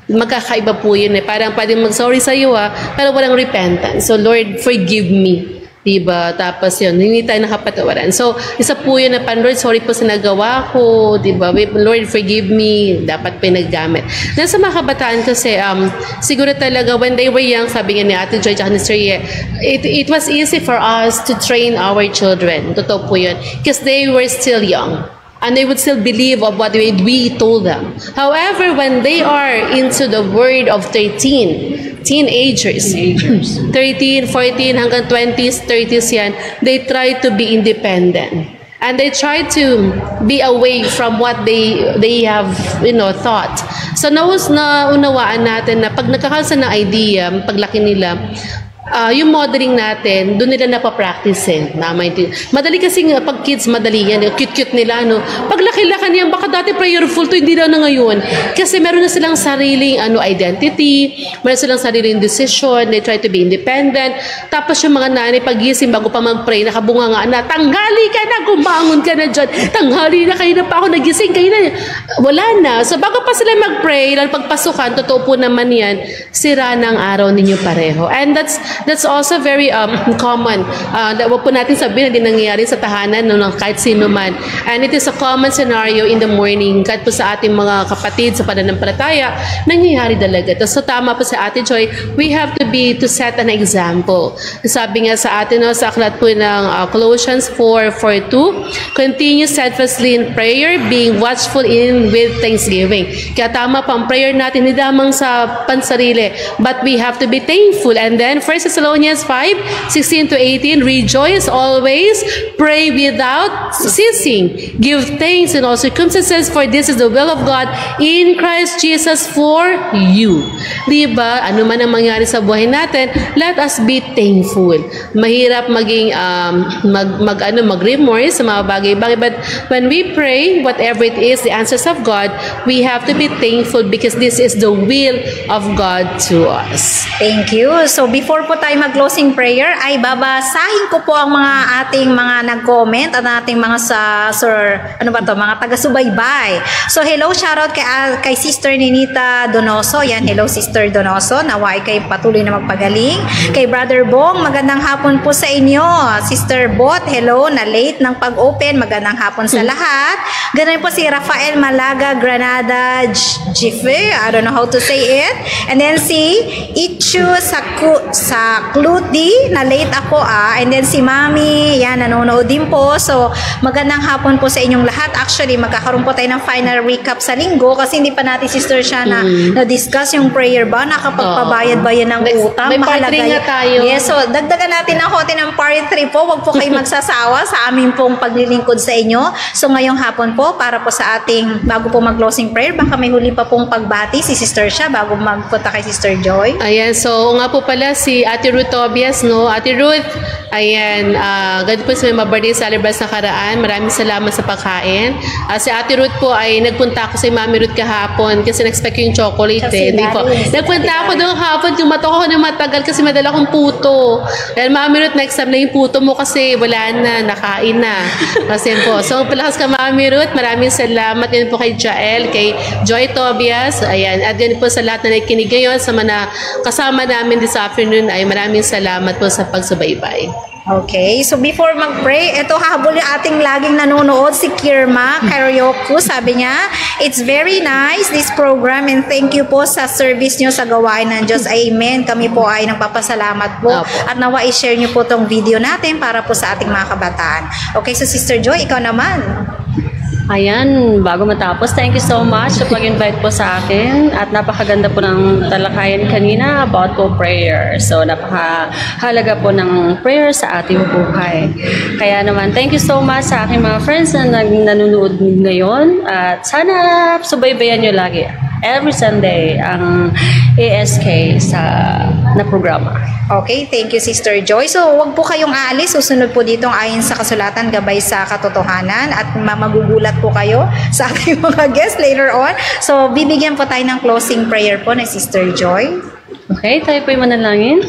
Magkakaiba po yun eh. Parang pwedeng mag-sorry sa'yo pero walang repentance. So, Lord, forgive me. Diba? Tapos yun, hindi tayo nakapatawaran. So, isa po yun na Lord, sorry po sa nagawa ko. Diba? Lord, forgive me. Dapat pinaggamit. Then sa mga kabataan kasi, siguro talaga, when they were young, sabi nga ni Ate Joy, at Mr. Ye, it was easy for us to train our children. Totoo po yun. Because they were still young. And they would still believe of what we told them. However, when they are into the word of 13, teenagers, 13, 14, hanggang 20s, 30s yan, they try to be independent. And they try to be away from what they have, thought. So, naunawaan natin na pag nagkakaroon ng idea, paglaki nila, yung modeling natin, doon nila napapractice eh. Madali kasi pag kids, madali yan. Cute-cute nila, no? Pag laki-laki niyan, baka dati prayerful to, hindi na ngayon. Kasi meron na silang sariling identity, meron silang sariling decision, they try to be independent. Tapos yung mga nanay, pagising bago pa mag-pray, nakabunga nga na, tanghali ka na, gumangon ka na dyan. Tanghali na, kayo na pa ako, nagising, kayo na. Wala na. So bago pa sila mag-pray, lalo pagpasukan, totoo po naman yan, sira na ang araw ninyo pareho. And that's also very common. Wag po natin sabihin na hindi nangyayari sa tahanan ng kahit sino man. And it is a common scenario in the morning. Kahit po sa ating mga kapatid sa pananampalataya, nangyayari talaga. So tama po sa Ate Joy, we have to set an example. Sabi nga sa atin, sa aklat po ng Colossians 4:4-2, continue steadfastly in prayer, being watchful with thanksgiving. Kaya tama pa ang prayer natin, hindi lamang sa pansarili, but we have to be thankful. And then 1 Thessalonians 5:16-18, rejoice always, pray without ceasing, give thanks in all circumstances, for this is the will of God in Christ Jesus for you. Diba? Ano man ang mangyari sa buhay natin, let us be thankful. Mahirap maging mag-remorse sa mga bagay-bagay, but when we pray, whatever it is, the answers of God, we have to be thankful because this is the will of God to us. Thank you. So before po tayo mag-closing prayer, ay babasahin ko po ang mga ating mga nag-comment at ating mga mga taga-subaybay. So hello, shoutout kay Sister Ninita Donoso. Yan, hello Sister Donoso. Naway kayo patuloy na magpagaling. Kay Brother Bong, magandang hapon po sa inyo. Sister Bot, hello, na late ng pag-open. Magandang hapon sa lahat. Ganun po si Rafael Malaga Granada Jife. I don't know how to say it. And then si Ichu Cluty, na late ako and then si Mami, yan, nanonood din po. So, magandang hapon po sa inyong lahat. Actually, magkakaroon po tayo ng final recap sa linggo kasi hindi pa natin, Sister Shana, na-discuss yung prayer ba, nakapagpabayad ba yan ng utang. May part 3 nga tayo. Yes, so dagdagan natin ang konti ng part 3 po. Huwag po kayo magsasawa sa aming pong paglilingkod sa inyo. So, ngayong hapon po, para po sa ating, bago po mag-closing prayer, baka may huli pa pong pagbati si Sister Sha bago magpunta kay Sister Joy. Ayan, so nga po pala si Ate Ruth Tobias, no? Ate Ruth, ayan, ganito po sa may birthday celebrants na karaan. Maraming salamat sa pagkain. Si Ate Ruth po ay nagpunta ako sa Mami Ruth kahapon kasi na-expect ko yung chocolate Hindi po. Nagpunta ako doon kahapon, tumatok ako ng matagal kasi madala kong puto. Kaya Mami Ruth, next time na yung puto mo kasi wala na, nakain na. Kasi po. So, palakas ka Mami Ruth, maraming salamat din po kay Jael, kay Joy Tobias. Ayan, at din po sa lahat na nakikinig ngayon, sa mga kasama namin this afternoon ay maraming salamat po sa pagsubaybay. Okay, so before mag-pray, ito habol yung ating laging nanonood, si Kirma Karyoku. Sabi niya, it's very nice this program and thank you po sa service nyo sa gawain ng Diyos. Amen. Kami po ay nagpapasalamat po. At nawa i-share nyo po tong video natin para po sa ating mga kabataan. Okay, so Sister Joy, ikaw naman. Ayan, bago matapos, thank you so much sa pag-invite po sa akin at napakaganda po ng talakayan kanina about po prayer. So, napakahalaga po ng prayer sa ating buhay. Kaya naman, thank you so much sa aking mga friends na nanonood ngayon at sana subaybayan nyo lagi every Sunday ang ASK na programa. Okay, thank you Sister Joy. So, wag po kayong aalis. Susunod po dito ayon sa kasulatan gabay sa katotohanan at magugulat po kayo sa ating mga guests later on. So, bibigyan po tayo ng closing prayer po ni Sister Joy. Okay, tayo po yung manalangin.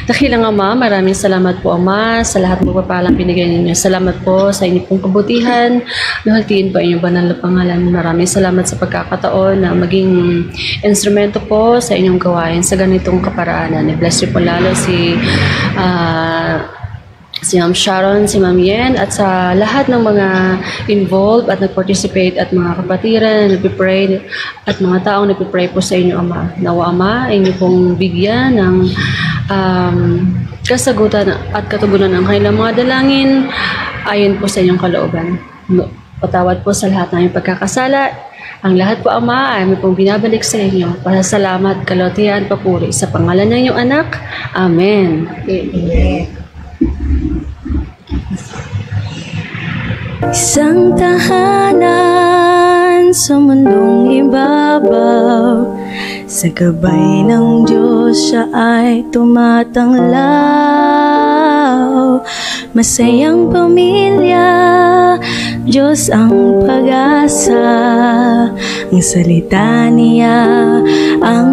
Dakilang Ama, maraming salamat po Ama sa lahat ng pagpapalang binigay ninyo. Salamat po sa inyong pong kabutihan. Luhaltiin po inyong banal na pangalan. Maraming salamat sa pagkakataon na maging instrumento po sa inyong gawain sa ganitong kaparaanan. I-bless niyo po lalo si Ma'am Sharon, si Ma'am Yen, at sa lahat ng mga involved at nag-participate at mga kapatiran, nag-pray at mga taong nag-pray po sa inyo, Ama. Nawa, Ama, inyo pong bigyan ng kasagutan at katugunan ng kanilang mga dalangin ayon po sa inyong kalooban. Patawad po sa lahat ng inyong pagkakasala. Ang lahat po, Ama, ay may pong binabalik sa inyo. Pasasalamat, kalutihan, papuri sa pangalan ng inyong anak. Amen. Amen. Isang tahanan sa mundong ibabaw, sa gabay ng Diyos siya ay tumatanglaw. Masayang pamilya, Diyos ang pag-asa, ang salita niya ang